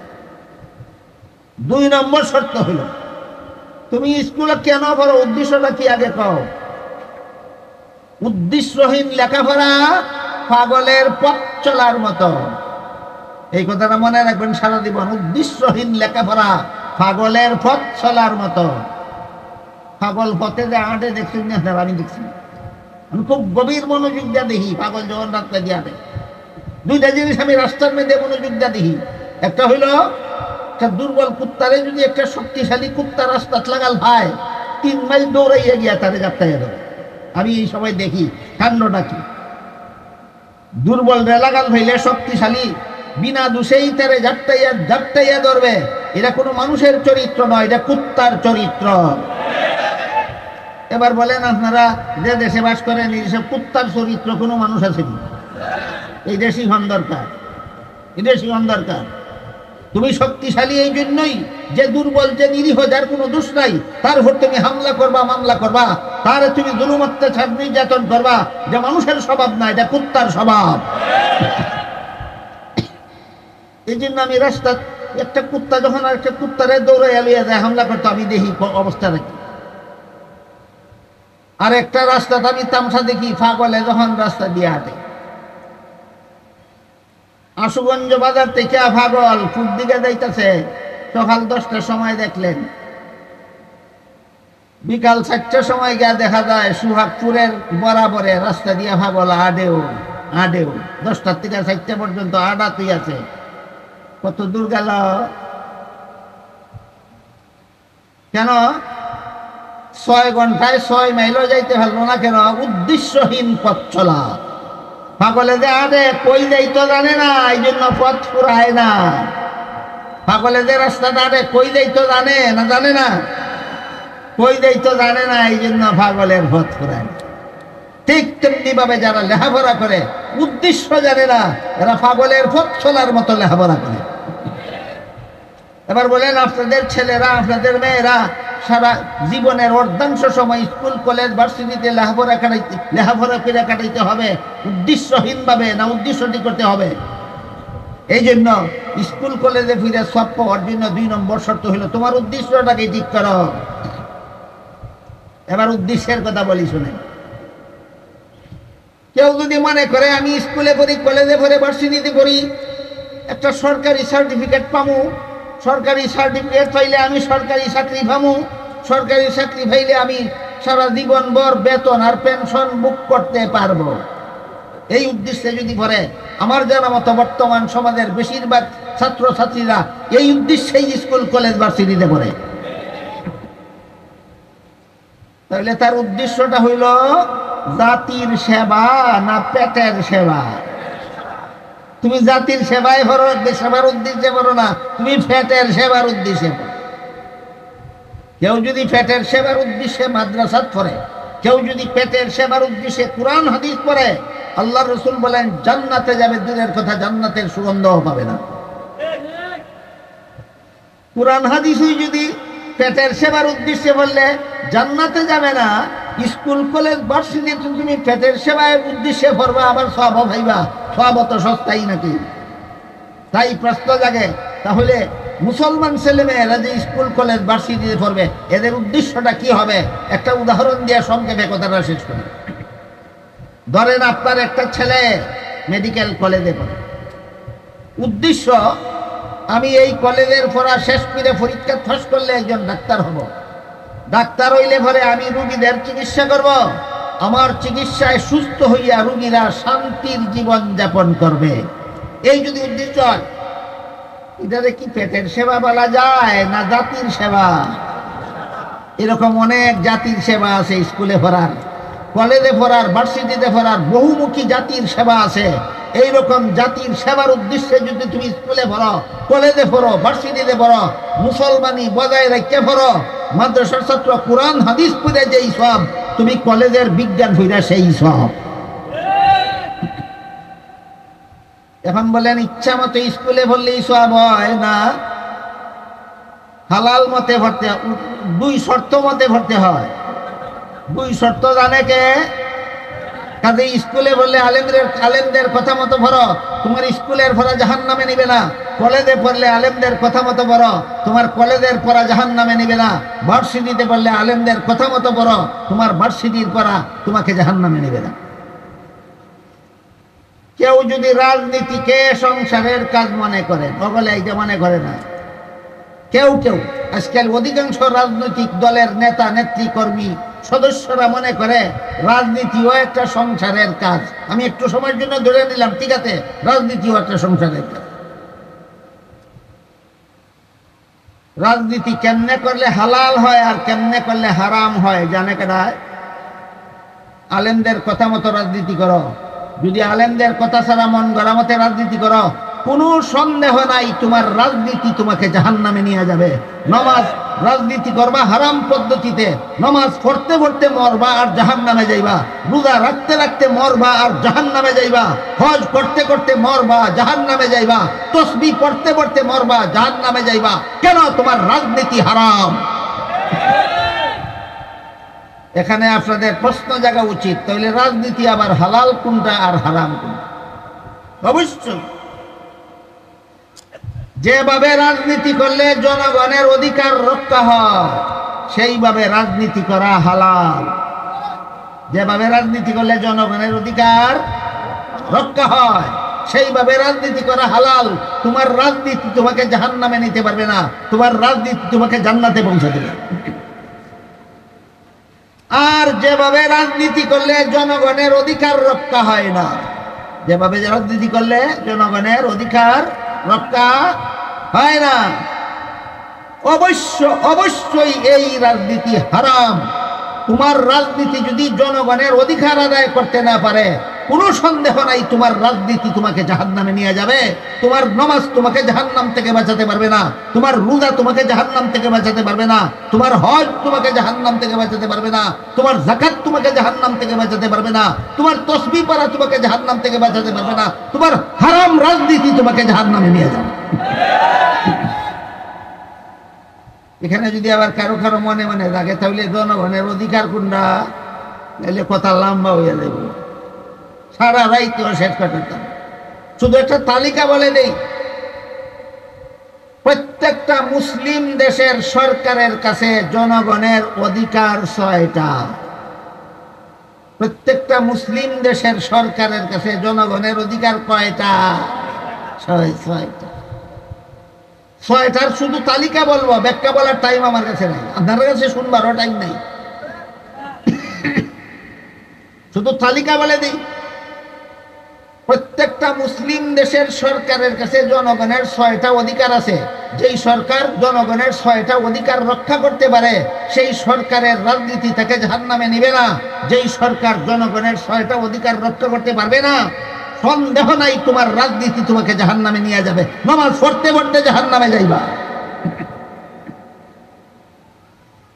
দুই নম্বর শর্ত হলো তুমি স্কুলে কেন পড়ো, উদ্দেশ্যটা কি আগে কও। উদ্দেশ্যহীন লেখাপড়া পাগলের পথ চলার মতো। এই কথাটা মনে রাখবেন সারা জীবন। উদ্দেশ্যহীন লেখাপড়া পাগলের পথ চলার মতো। পাগল পথে যে আটে দেখছেন না আপনারা? আমি দেখছি, আমি খুব গভীর মনোযোগ দিয়ে দেখি পাগল যখন রাস্তা দিয়ে আটে। দুইটা জিনিস আমি রাস্তার মধ্যে মনোযোগ দিয়ে দেখি। একটা হইলো একটা দুর্বল কুত্তারে যদি একটা শক্তিশালী কুত্তা রাস্তা লাগাল ভাই, 3 মাইল দৌড়াইয়া গিয়া তারে যাত্রাইয়া দেবে। আমি এই সময় দেখি কাণ্ডটা কি। দুর্বল রে লাগাল ভাইলে শক্তিশালী বিনা দোষেই তারে ঝাপটাইয়া ধরবে। এটা কোনো মানুষের চরিত্র নয়, এটা কুত্তার চরিত্র। এবার বলেন আপনারা যে দেশে বাস করেন, এই দেশে কুত্তার চরিত্র কোনো মানুষ আছে কি? এই দেশই হন দরকার, এই দেশই হন দরকার। তুমি শক্তিশালী এই জন্যই যে দুর্বল, যে নিরীহ, যার কোনো দোষ নাই, তার উপর তুমি হামলা করবা, মামলা করবা, তারে তুমি জুলুম অত্যাচার নির্যাতন করবা, যে মানুষের স্বভাব না, এটা কুত্তার স্বভাব। এই জন্য আমি রাস্তা একটা কুত্তা যখন আর একটা কুত্তারে দৌড়াইয়া লইয়া যায় হামলা করতো, আমি দেখি অবস্থা দেখি। আর একটা রাস্তাটা আমি তামসা দেখি, পাগলে যখন রাস্তা দিয়ে হাঁটে। আশুগঞ্জ বাজার থেকে পাগল পূব দিকে যাইতেছে, সকাল 10টার সময় দেখলেন, বিকাল 4টার সময় গিয়া দেখা যায় সুহাগপুরের বরাবরে রাস্তা দিয়ে পাগল আডেও 10টার থেকে 4টা পর্যন্ত আডাতেই আছে। কত দূর গেল? কেন 6 ঘন্টায় 6 মাইলও যাইতে পারলো না? কেন? উদ্দেশ্যহীন পথ চলা। পাগলে যে আরে কই যাইতো জানে না, এই জন্য পথ ফুরায় না। পাগলে যে রাস্তাটা আরে কই যাইতো জানে না, জানে না কই যাইতো জানে না, এই জন্য পাগলের পথ ফুরায় না। ঠিক তেমনি ভাবে যারা লেখাপড়া করে উদ্দেশ্য জানে না, এরা পাগলের পথ চলার মতো লেখাপড়া করে। এবার বলেন, আপনাদের ছেলেরা, আপনাদের মেয়েরা সারা জীবনের অর্ধাংশ সময় স্কুল কলেজ ভার্সিটিতে লেখাপড়া করে কাটাইতে হবে উদ্দেশ্যহীন ভাবে, না উদ্দেশ্যটি করতে হবে? এই জন্য স্কুল কলেজে ফিরে সব পাওয়ার জন্য 2 নম্বর শর্ত হলো তোমার উদ্দেশ্যটাকে ঠিক করো। এবার উদ্দেশ্যের কথা বলি শুনে। কেউ যদি মনে করে আমি স্কুলে পড়ি, কলেজে পড়ে, ভার্সিটিতে পড়ি, একটা সরকারি সার্টিফিকেট পামু, সরকারি সার্টিফিকেট পাইলে আমি সরকারি চাকরি পামু, সরকারি চাকরি পাইলে আমি সারা জীবন ভর বেতন আর পেনশন বুক করতে পারবো, এই উদ্দেশ্যে যদি পড়ে, আমার জানা মতো বর্তমান সমাজের বেশিরভাগ ছাত্রছাত্রীরা এই উদ্দেশ্যেই স্কুল কলেজ ভার্সিটিতে পড়ে। তাহলে তার উদ্দেশ্যটা হইল জাতির সেবা না পেটের সেবা? তুমি জাতির সেবায় পড়ো, সেবার উদ্দেশ্যে পড়ো না, তুমি পেটের সেবার উদ্দেশ্যে পড়ো। কেউ যদি পেটের সেবার উদ্দেশ্যে মাদ্রাসাত পড়ে, কেউ যদি পেটের সেবার উদ্দেশ্যে কোরআন হাদিস পড়ে, আল্লাহ রসুল বলেন জান্নাতে যাবে, দূরের কথা জান্নাতের সুগন্ধও পাবে না। কোরআন হাদিসই যদি পেটের সেবার উদ্দেশ্যে বললে জান্নাতে যাবে না, স্কুল কলেজ ভার্সিটিতে তুমি পেটের সেবার উদ্দেশ্যে পড়বা, আবার সব ভাইবা, সব অত সস্তাই নাকি? তাই প্রশ্ন জাগে, তাহলে মুসলমান ছেলেমেয়েরা যে স্কুল কলেজ ভার্সিটিতে পড়বে, এদের উদ্দেশ্যটা কি হবে? একটা উদাহরণ দিয়ে সংক্ষেপে কথাটা শেষ করি। ধরেন আপনার একটা ছেলে মেডিকেল কলেজে পড়ে, উদ্দেশ্য আমি এই কলেজের পড়া শেষ করে পরীক্ষা পাস করলে একজন ডাক্তার হব, ডাক্তার হইলে পরে আমি রুগীদের চিকিৎসা করব, আমার চিকিৎসায় সুস্থ হইয়া রুগীরা শান্তির জীবন যাপন করবে, এই যদি উদ্দেশ্য হয়, এটারে কি পেটের সেবা বলা যায় না জাতির সেবা? এরকম অনেক জাতির সেবা আছে, স্কুলে পড়ার, কলেজে পড়ার, ভার্সিটিতে পড়ার বহুমুখী জাতির সেবা আছে। এইরকম জাতির সেবার উদ্দেশ্যে যদি তুমি স্কুলে পড়ো, কলেজে পড়ো, ভার্সিটিতে পড়ো, মুসলমানি বজায় রাখতে পড়ো, মাদ্রাসার ছাত্র কোরআন হাদিস পড়ে যেই সব, তুমি কলেজের বিজ্ঞান পড়া সেই সব। এখন বলেন ইচ্ছা মতো স্কুলে পড়লেই সব হয় না, হালাল মতে ভরতে, 2 শর্ত মতে ভরতে হয়। 2 শর্ত জানে কে? কাজে স্কুলে বললে আলেমদের কথা মতো পড়ো, তোমার স্কুলের পড়া জাহান্নামে নিবে না। কলেজে পড়লে আলেমদের কথা মতো পড়ো, তোমার কলেজের পড়া জাহান্নামে নিবে না। ভার্সিটিতে পড়লে আলেমদের কথা মতো পড়ো, তোমার ভার্সিটির পড়া তোমাকে জাহান্নামে নিবে না। কেউ যদি রাজনীতিকে সংসারের কাজ মনে করে, বলে এইটা মনে করে না। কেউ আজকাল অধিকাংশ রাজনৈতিক দলের নেতা নেত্রী কর্মী সদস্যরা মনে করে রাজনীতিও একটা সংসারের কাজ। আমি একটু সময়ের জন্য ধরে নিলাম, ঠিক আছে, রাজনীতিও একটা সংসারের কাজ। রাজনীতি কেমনে করলে হালাল হয় আর কেমনে করলে হারাম হয় জানে কেডা? আলেমদের কথা মতো রাজনীতি করো। যদি আলেমদের কথা ছাড়া মন গড়া মতে রাজনীতি করো, কোনো সন্দেহ নাই তোমার রাজনীতি তোমাকে জাহান্নামে নিয়ে যাবে। নামাজ রাজনীতি করবা হারাম পদ্ধতিতে, নামাজ পড়তে পড়তে মরবা আর জাহান্নামে যাইবা, রোজা রাখতে রাখতে মরবা আর জাহান্নামে যাইবা, হজ করতে করতে মরবা জাহান্নামে যাইবা, তসবিহ পড়তে পড়তে মরবা জাহান্নামে যাইবা। কেন? তোমার রাজনীতি হারাম। এখানে আপনাদের প্রশ্ন জাগা উচিত, তাহলে রাজনীতি আবার হালাল কোনটা আর হারাম কোনটা? অবশ্যই যেভাবে রাজনীতি করলে জনগণের অধিকার রক্ষা হয় সেইভাবে রাজনীতি করা হালাল। যেভাবে রাজনীতি করলে জনগণের অধিকার রক্ষা হয় সেইভাবে রাজনীতি করা হালাল। তোমার রাজনীতি তোমাকে জাহান্নামে নিতে পারবে না, তোমার রাজনীতি তোমাকে জান্নাতে পৌঁছে দেবে। আর যেভাবে রাজনীতি করলে জনগণের অধিকার রক্ষা হয় না, যেভাবে রাজনীতি করলে জনগণের অধিকার রক্ষা হয় না, অবশ্যই এই রাজনীতি হারাম। তোমার রাজনীতি যদি জনগণের অধিকার আদায় করতে না পারে, কোনো সন্দেহ নাই তোমার রাজনীতি তোমাকে জাহান্নামে নিয়ে যাবে। তোমার নামাজ তোমাকে জাহান্নাম থেকে বাঁচাতে পারবে না, তোমার রোজা তোমাকে জাহান্নাম থেকে বাঁচাতে পারবে না, তোমার হজ তোমাকে জাহান্নাম থেকে বাঁচাতে পারবে না, তোমার যাকাত তোমাকে জাহান্নাম থেকে বাঁচাতে পারবে না, তোমার তসবিহ পড়া তোমাকে জাহান্নাম থেকে বাঁচাতে পারবে না, তোমার হারাম রাজনীতি তোমাকে জাহান্নামে নিয়ে যাবে। এখানে যদি আবার কারো কারো মনে মনে থাকে তাহলে জনগণের অধিকার কোনটা, তাহলে কথা লম্বা হয়ে যাবে, সারা রাইতে শেষ করতে। শুধু একটা তালিকা বলে দেই, প্রত্যেকটা মুসলিম দেশের সরকারের কাছে জনগণের অধিকার 6টা। প্রত্যেকটা মুসলিম দেশের সরকারের কাছে জনগণের অধিকার কয়টা? 6টা। 6টার শুধু তালিকা বলবো, ব্যাখ্যা বলার টাইম আমার কাছে নাই, আপনার কাছে শুনবারও টাইম নাই, শুধু তালিকা বলে দিই। প্রত্যেকটা মুসলিম দেশের সরকারের কাছে জনগণের 6টা অধিকার আছে। যেই সরকার জনগণের 6টা অধিকার রক্ষা করতে পারে সেই সরকারের রাজনীতি তাকে জাহান্নামে নিবে না। যেই সরকার জনগণের 6টা অধিকার রক্ষা করতে পারবে না, সন্দেহ নাই তোমার রাজনীতি তোমাকে জাহান্নামে নিয়ে যাবে। নামাজ পড়তে পড়তে জাহান্নামে যাইবা।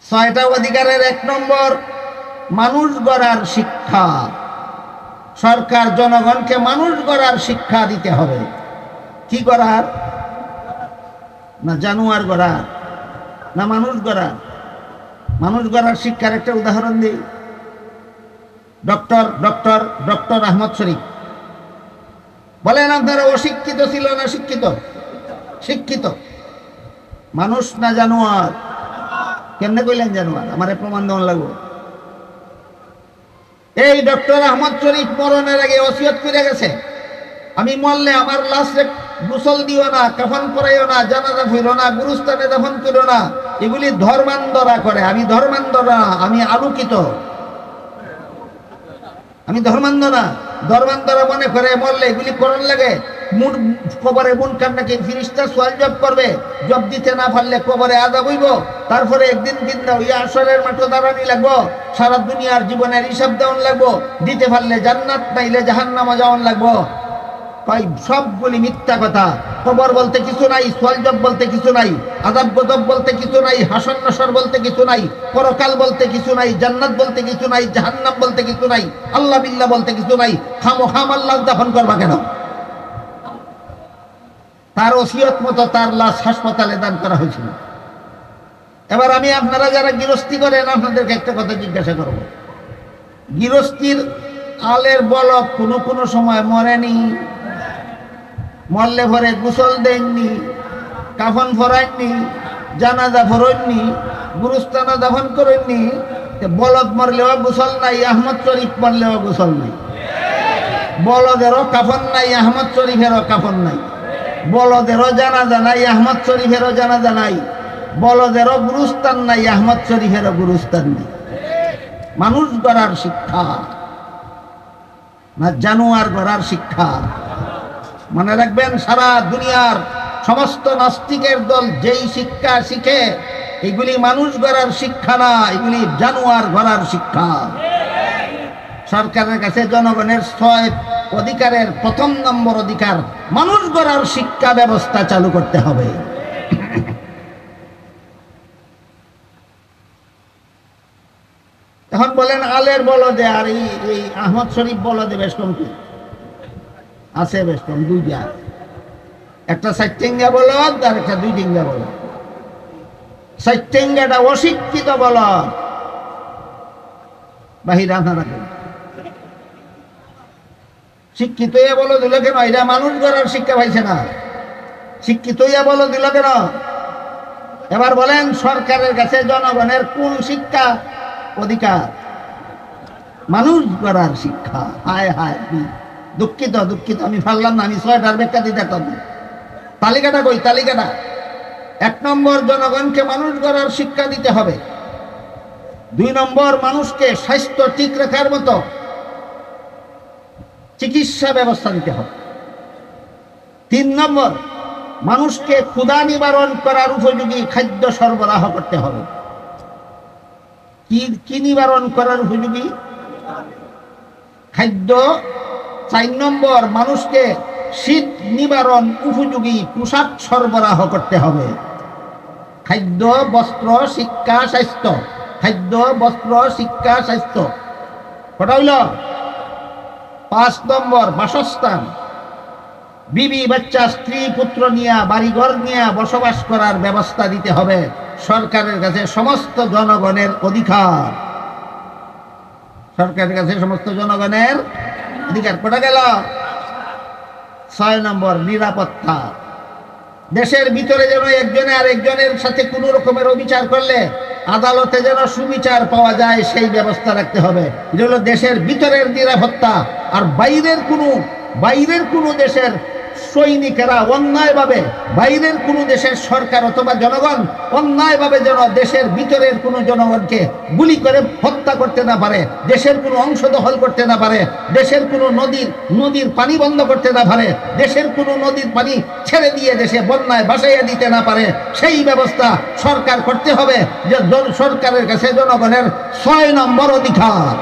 6টা অধিকারের 1 নম্বর মানুষ গড়ার শিক্ষা। সরকার জনগণকে মানুষ গড়ার শিক্ষা দিতে হবে। কি গড়ার? না জানোয়ার গড়ার, না মানুষ গড়ার? মানুষ গড়ার শিক্ষার একটা উদাহরণ দিই। ডক্টর আহমদ শরীফ বলেন, আপনারা অশিক্ষিত ছিল না শিক্ষিত? শিক্ষিত। মানুষ না জানোয়ার? কেমনে কইলেন জানোয়ার? আমার প্রমাণ দেওয়ার লাগবে। এই ডক্টর আহমদ শরীফ মরণের আগে ওসিয়ত করে গেছে, আমি মরলে আমার লাশে গোসল দিও না, কাফন পরাইও না, জানাজা ফিরো না, গুরুস্থানে দাফন করো না। এগুলি ধর্মান্ধরা করে। আমি ধর্মান্ধরা, আমি আলোকিত। আমি ধর্মান্ধরা। ধর্মান্ধরা মনে করে মরলে এগুলি করার লাগে। কবরে মুনকার নাকি ফিরিস্তা সোয়াল জব করবে, জব দিতে না পারলে কবরে আযাব হইব, তারপরে একদিন জিন্দা হইয়া আসরের মাঠে দাঁড়ানি লাগবো, সারা দুনিয়ার জীবনের হিসাব দেওয়ান লাগবো, দিতে পারলে জান্নাত নাইলে জাহান্নামে যাওয়ান লাগবো। তাই সবগুলি মিথ্যা কথা। কবর বলতে কিছু নাই, সোয়াল জব বলতে কিছু নাই, আযাব গজব বলতে কিছু নাই, হাসর নাসর বলতে কিছু নাই, পরকাল বলতে কিছু নাই, জান্নাত বলতে কিছু নাই, জাহান্নাম বলতে কিছু নাই, আল্লাহ বিল্লাহ বলতে কিছু নাই। খামোখাম আল্লাহ দাফন করবা কেন? তার ওসিয়ত মতো তার লাশ হাসপাতালে দান করা হয়েছিল। এবার আমি আপনারা যারা গৃহস্থী করেন আপনাদেরকে একটা কথা জিজ্ঞাসা করব। গৃহস্থীর আলের বলক কোনো সময় মরেনি? মরলে পরে গোসল দেননি, কাফন ফরাইননি, জানাজা ফরাইননি, গুরুস্থানে দাফন করেননি। বলদ মরলেও গোসল নাই, আহমদ শরীফ মরলেও গোসল নাই। বলদেরও কাফন নাই, আহমদ শরীফেরও কাফন নাই। বলদেরও জানাজা নাই, আহমদ শরীফেরও জানাজা নাই। বলদেরও গুরুস্থান নাই, আহমদ শরীফেরও গুরুস্থান নেই। মানুষ গড়ার শিক্ষা না জানোয়ার গড়ার শিক্ষা? মনে রাখবেন, সারা দুনিয়ার সমস্ত নাস্তিকের দল যেই শিক্ষা শিখে, এগুলি মানুষ গড়ার শিক্ষা না, এগুলি জানোয়ার গড়ার শিক্ষা। সরকারের কাছে জনগণের 6 অধিকারের 1 নম্বর অধিকার মানুষ গড়ার শিক্ষা ব্যবস্থা চালু করতে হবে। এখন বলেন আলের বলদে আর এই আহমদ শরীফ বলদে বেশ কম কি আছে? বেশ কম 2টা, একটা 4 টেঙ্গা বলদ আর একটা 2 টেঙ্গা বলদ। 4 টেঙ্গাটা অশিক্ষিত বলদ, বাহিরা না রাখে। শিক্ষিত হইয়া বলো দিল কেন? এরা মানুষ গড়ার শিক্ষা পাইছে না। শিক্ষিত হইয়া বলো দিল কেন? এবার বলেন সরকারের কাছে জনগণের কোন শিক্ষা অধিকার? মানুষ গড়ার শিক্ষা। হায় হায়, দুঃখিত দুঃখিত, আমি পারলাম না, আমি 6টার ব্যাখ্যা দিতে পারলাম। তালিকাটা কই? তালিকাটা 1 নম্বর, জনগণকে মানুষ গড়ার শিক্ষা দিতে হবে। 2 নম্বর, মানুষকে স্বাস্থ্য ঠিক রাখার মতো চিকিৎসা ব্যবস্থা দিতে হবে। 3 নম্বর, মানুষকে ক্ষুধা নিবারণ করার উপযোগী খাদ্য সরবরাহ করতে হবে। কি নিবারণ করার উপযোগী? খাদ্য। 4 নম্বর, মানুষকে শীত নিবারণ উপযোগী পোশাক সরবরাহ করতে হবে। খাদ্য, বস্ত্র, শিক্ষা, স্বাস্থ্য। খাদ্য, বস্ত্র, শিক্ষা, স্বাস্থ্য। কটা হইল? 5 নম্বর, বাসস্থান। বিবি বাচ্চা স্ত্রী পুত্র নিয়ে বাড়িঘর নিয়ে বসবাস করার ব্যবস্থা দিতে হবে। সরকারের কাছে সমস্ত জনগণের অধিকার। সরকারের কাছে সমস্ত জনগণের অধিকার। কটা গেল? 6 নম্বর, নিরাপত্তা। দেশের ভিতরে যেন একজনে আর একজনের সাথে কোনো রকমের অবিচার করলে আদালতে যেন সুবিচার পাওয়া যায়, সেই ব্যবস্থা রাখতে হবে। এটা হলো দেশের ভিতরের নিরাপত্তা। আর বাইরের কোনো দেশের সৈনিকেরা অন্যায়ভাবে, বাইরের কোনো দেশের সরকার অথবা জনগণ অন্যায়ভাবে যেন দেশের ভিতরের কোনো জনগণকে গুলি করে হত্যা করতে না পারে, দেশের কোনো অংশ দখল করতে না পারে, দেশের কোনো নদীর পানি বন্ধ করতে না পারে, দেশের কোনো নদীর পানি ছেড়ে দিয়ে দেশে বন্যায় ভাসাইয়া দিতে না পারে, সেই ব্যবস্থা সরকার করতে হবে। যে সরকারের কাছে জনগণের 6 নম্বর অধিকার।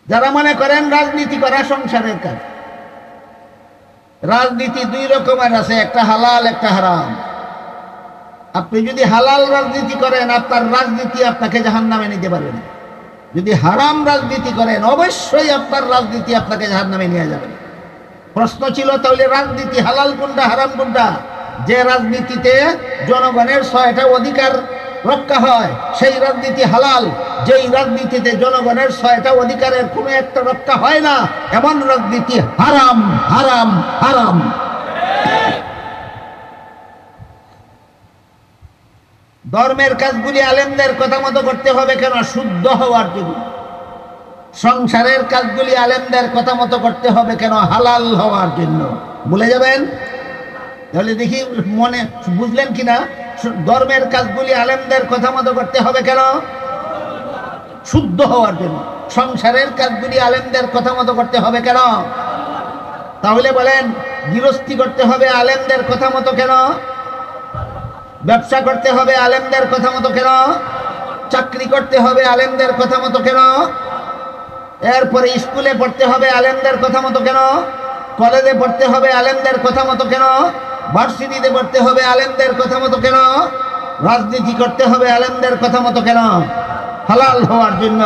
যারা মনে করেন রাজনীতি করা সংসারের কাজ, রাজনীতি 2 রকমের আছে, একটা হালাল একটা হারাম। আপনি যদি হালাল রাজনীতি করেন, আপনার রাজনীতি আপনাকে জাহান্নামে নিতে পারবে না। যদি হারাম রাজনীতি করেন, অবশ্যই আপনার রাজনীতি আপনাকে জাহান্নামে নিয়ে যাবে। প্রশ্ন ছিল তাহলে রাজনীতি হালাল কোনটা হারাম কোনটা? যে রাজনীতিতে জনগণের 6টা অধিকার রক্ষা হয় সেই রাজনীতি হালাল। যেই রাজনীতিতে জনগণের 6টা অধিকারের কোনো একটা রক্ষা হয় না, এমন রাজনীতি হারাম হারাম হারাম। ধর্মের কাজগুলি আলেমদের কথা মতো করতে হবে কেন? শুদ্ধ হওয়ার জন্য। সংসারের কাজগুলি আলেমদের কথা মতো করতে হবে কেন? হালাল হওয়ার জন্য। ভুলে যাবেন? তাহলে দেখি মনে বুঝলেন কিনা? ধর্মের কাজগুলি আলেমদের কথা মতো করতে হবে কেন? শুদ্ধ হওয়ার জন্য। সংসারের কাজগুলি আলেমদের কথা মতো করতে হবে কেন? তাহলে বলেন, গৃহস্থী করতে হবে আলেমদের কথা মতো কেন? ব্যবসা করতে হবে আলেমদের কথা মতো কেন? চাকরি করতে হবে আলেমদের কথা মতো কেন? এরপরে স্কুলে পড়তে হবে আলেমদের কথা মতো কেন? কলেজে পড়তে হবে আলেমদের কথা মতো কেন? ভার্সিটিতে পড়তে হবে আলেমদের কথা মতো কেন? রাজনীতি করতে হবে আলেমদের কথা মতো কেন? হালাল হওয়ার জন্য।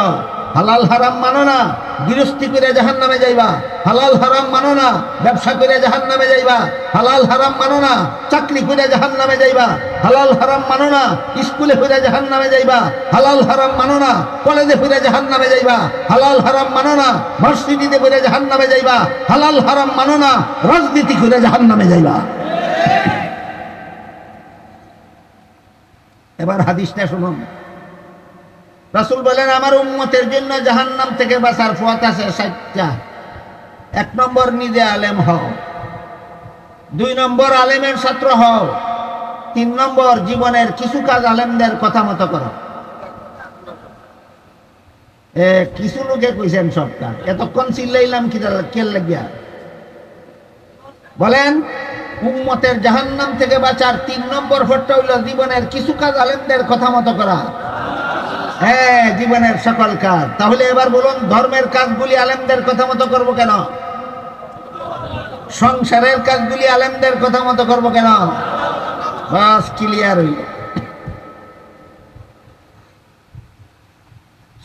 হালাল হারাম মানো না, গৃহস্থী করে জাহান্নামে যাইবা। হালাল হারাম মানো না, ব্যবসা করে জাহান্নামে যাইবা। হালাল হারাম মানো না, চাকরি করে জাহান্নামে যাইবা। হালাল হারাম মানো না, স্কুলে ফিরে জাহান্নামে যাইবা। হালাল হারাম মানো না, কলেজে ফিরে জাহান্নামে যাইবা। হালাল হারাম মানো না, ভার্সিটিতে ফিরে জাহান্নামে যাইবা। হালাল হারাম মানো না, রাজনীতি করে জাহান্নামে যাইবা। এবার হাদিসটা শুনুন। রাসূল বলেন, আমার উম্মতের জন্য জাহান্নাম থেকে বাঁচার পথ আছে 60টা। 1 নম্বর, নিজে আলেম হও। 2 নম্বর, আলেমের ছাত্র হও। 3 নম্বর, জীবনের কিছু কাজ আলেমদের কথা মতো করো। কিছু লোকে কইছেন সব কাজ, এতক্ষণ চিল্লাইলাম কি লাগিয়া? বলেন, উম্মতের জাহান্নাম থেকে বাঁচার 3 নম্বর ফটটা হইল জীবনের কিছু কাজ আলেমদের কথা মতো করা। হ্যাঁ, জীবনের সকল কাজ। তাহলে এবার বলুন, ধর্মের কাজগুলি আলেমদের কথা মতো করবো কেন? সংসারের কাজগুলি আলেমদের কথা মতো করবো কেন? বাস, ক্লিয়ার হইল।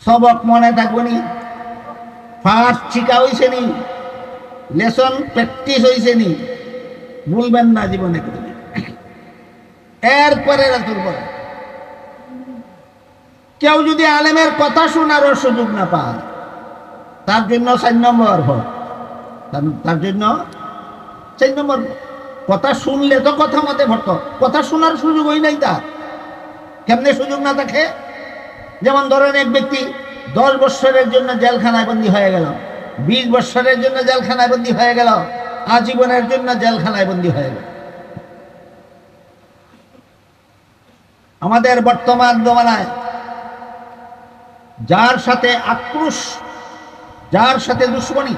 সবক মনে থাকবো নি? ফার্স্ট শিখা হইছে নি? লেসন প্র্যাকটিস হইছে নি? ভুলবেন না জীবনে। এরপরে রাসূল বলেন, কেউ যদি আলেমের কথা শোনারও সুযোগ না পায়, তার জন্য 4 নম্বর ভোট। তার জন্য 4 নম্বর। কথা শুনলে তো কথা মতে ভোট, কথা শোনার সুযোগ হই নাই তার। কেমনে সুযোগ না থাকে? যেমন ধরেন এক ব্যক্তি 10 বৎসরের জন্য জেলখানায় বন্দী হয়ে গেল, 20 বৎসরের জন্য জেলখানায় বন্দী হয়ে গেল, আজীবনের জন্য জেলখানায় বন্দী হয়ে গেল। আমাদের বর্তমান জমানায় যার সাথে আক্রোশ, যার সাথে দুশ্মনী,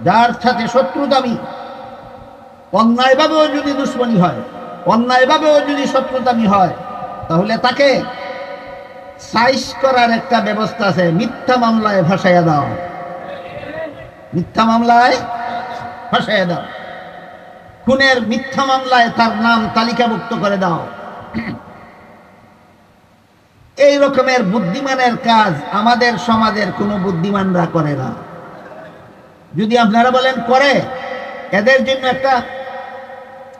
যার সাথে শত্রুতামি, অন্যায়ভাবেও যদি দুশ্মনী হয়, অন্যায়ভাবেও যদি শত্রুতামি হয়, তাহলে তাকে সাইজ করার একটা ব্যবস্থা আছে। মিথ্যা মামলায় ফাঁসাইয়া দাও, মিথ্যা মামলায় ফাঁসাইয়া দাও, খুনের মিথ্যা মামলায় তার নাম তালিকাভুক্ত করে দাও। এই রকমের বুদ্ধিমানের কাজ আমাদের সমাজের কোনো বুদ্ধিমানরা করে না। যদি আপনারা বলেন করে, এদের জন্য একটা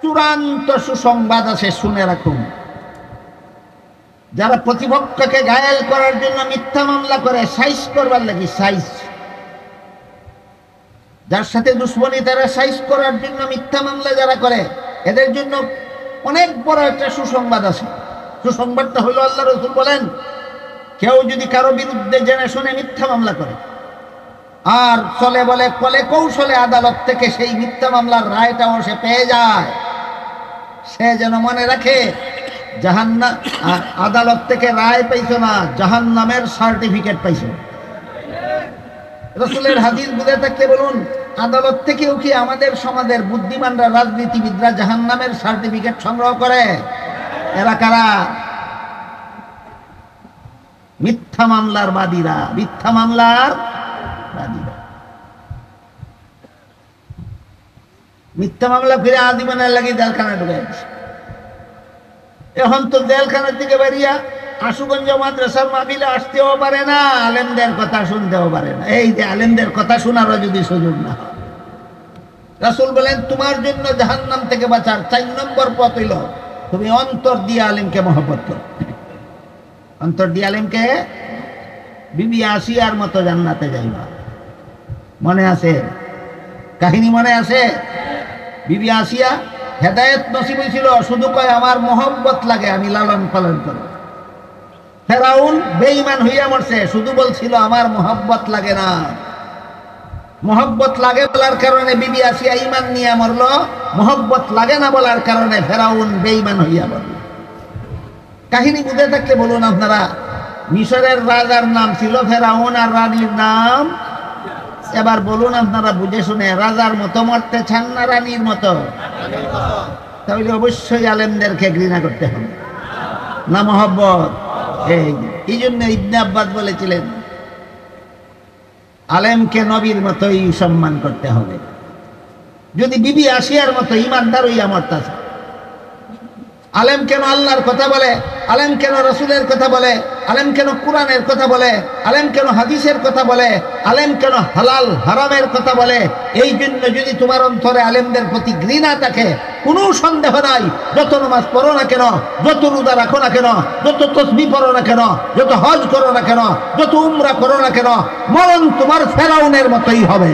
চূড়ান্ত সুসংবাদ আছে, শুনে রাখুন। যারা প্রতিপক্ষকে ঘায়েল করার জন্য মিথ্যা মামলা করে, সাইজ করবার লাগি, সাইজ, যার সাথে দুশ্মনী তারা সাইজ করার জন্য মিথ্যা মামলা যারা করে, এদের জন্য অনেক বড় একটা সুসংবাদ আছে। সুসংবাদটা হলো, আল্লাহ রাসূল বলেন, কেউ যদি কারো বিরুদ্ধে জেনে শুনে মিথ্যা মামলা করে আর চলে বলে কলে কৌশলে আদালত থেকে সেই মিথ্যা মামলার রায়টাও সে পেয়ে যায়, সে যেন মনে রাখে জাহান্নাম, আদালত থেকে রায় পাইছো না, জাহান্নামের সার্টিফিকেট পাইছো। রাসূলের হাদিস বুঝে থাকতে বলুন, আদালত থেকেও কি আমাদের সমাজের বুদ্ধিমানরা, রাজনীতিবিদরা জাহান্নামের সার্টিফিকেট সংগ্রহ করে? এরা কারা? মিথ্যা মামলার বাদীরা, মিথ্যা মামলার বাদীরা। মিথ্যা মামলা ফিরে আজীবনের লাগে জেলখানায় ঢুকে গেছে। এখন তো জেলখানার থেকে বেরিয়া আশুগঞ্জ মাদ্রাসার মাহফিলে আসতেও পারে না, আলেমদের কথা শুনতেও পারে না। এই যে আলেমদের কথা শোনারও যদি সুযোগ না হয়, রাসূল বলেন, তোমার জন্য জাহান্নাম থেকে বাঁচার 4 নম্বর পথ হইল তুমি অন্তর দিয়ে আলেমকে মহব্বত করো। অন্তর দিয়ে আলেমকে, বিবি আসিয়ার মতো জান্নাতে যাইবা। মনে আছে কাহিনী? মনে আছে? বিবি আসিয়া হেদায়েত নসিব হয়েছিল, শুধু কয় আমার মহব্বত লাগে, আমি লালন পালন করব। ফেরাউন বেঈমান হইয়া মরছে, শুধু বলছিল আমার মহব্বত লাগে না। মহব্বত লাগে বলার কারণে বিবি আসিয়া ঈমান নিয়ে মরল, মহব্বত লাগে না বলার কারণে ফেরাউন বেঈমান হইয়া মরল। কাহিনী বুঝে থাকলে বলুন আপনারা, মিশরের রাজার নাম ছিল ফেরাউন আর রানীর নাম। এবার বলুন আপনারা বুঝে শুনে, রাজার মতো মরতে চান না রানীর মতো? তাহলে অবশ্যই আলেমদেরকে ঘৃণা করতে হবে না মহব্বত? এই জন্য ইবনে আব্বাস বলেছিলেন, আলেমকে নবীর মতোই সম্মান করতে হবে। যদি বিবি আসিয়ার মতো ইমানদার হইয়া মরতাছে, আলেম কেন আল্লাহর কথা বলে, আলেম কেন রাসূলের কথা বলে, আলেম কেন কোরআনের কথা বলে, আলেম কেন হাদিসের কথা বলে, আলেম কেন হালাল হারামের কথা বলে, এই জন্য যদি তোমার অন্তরে আলেমদের প্রতি ঘৃণা থাকে, কোনো সন্দেহ নাই, যত নামাজ পড়ো না কেন, যত রোজা রাখো না কেন, যত তাসবিহ পড়ো না কেন, যত হজ করো না কেন, যত উমরা করো না কেন, মরণ তোমার ফেরাউনের মতোই হবে।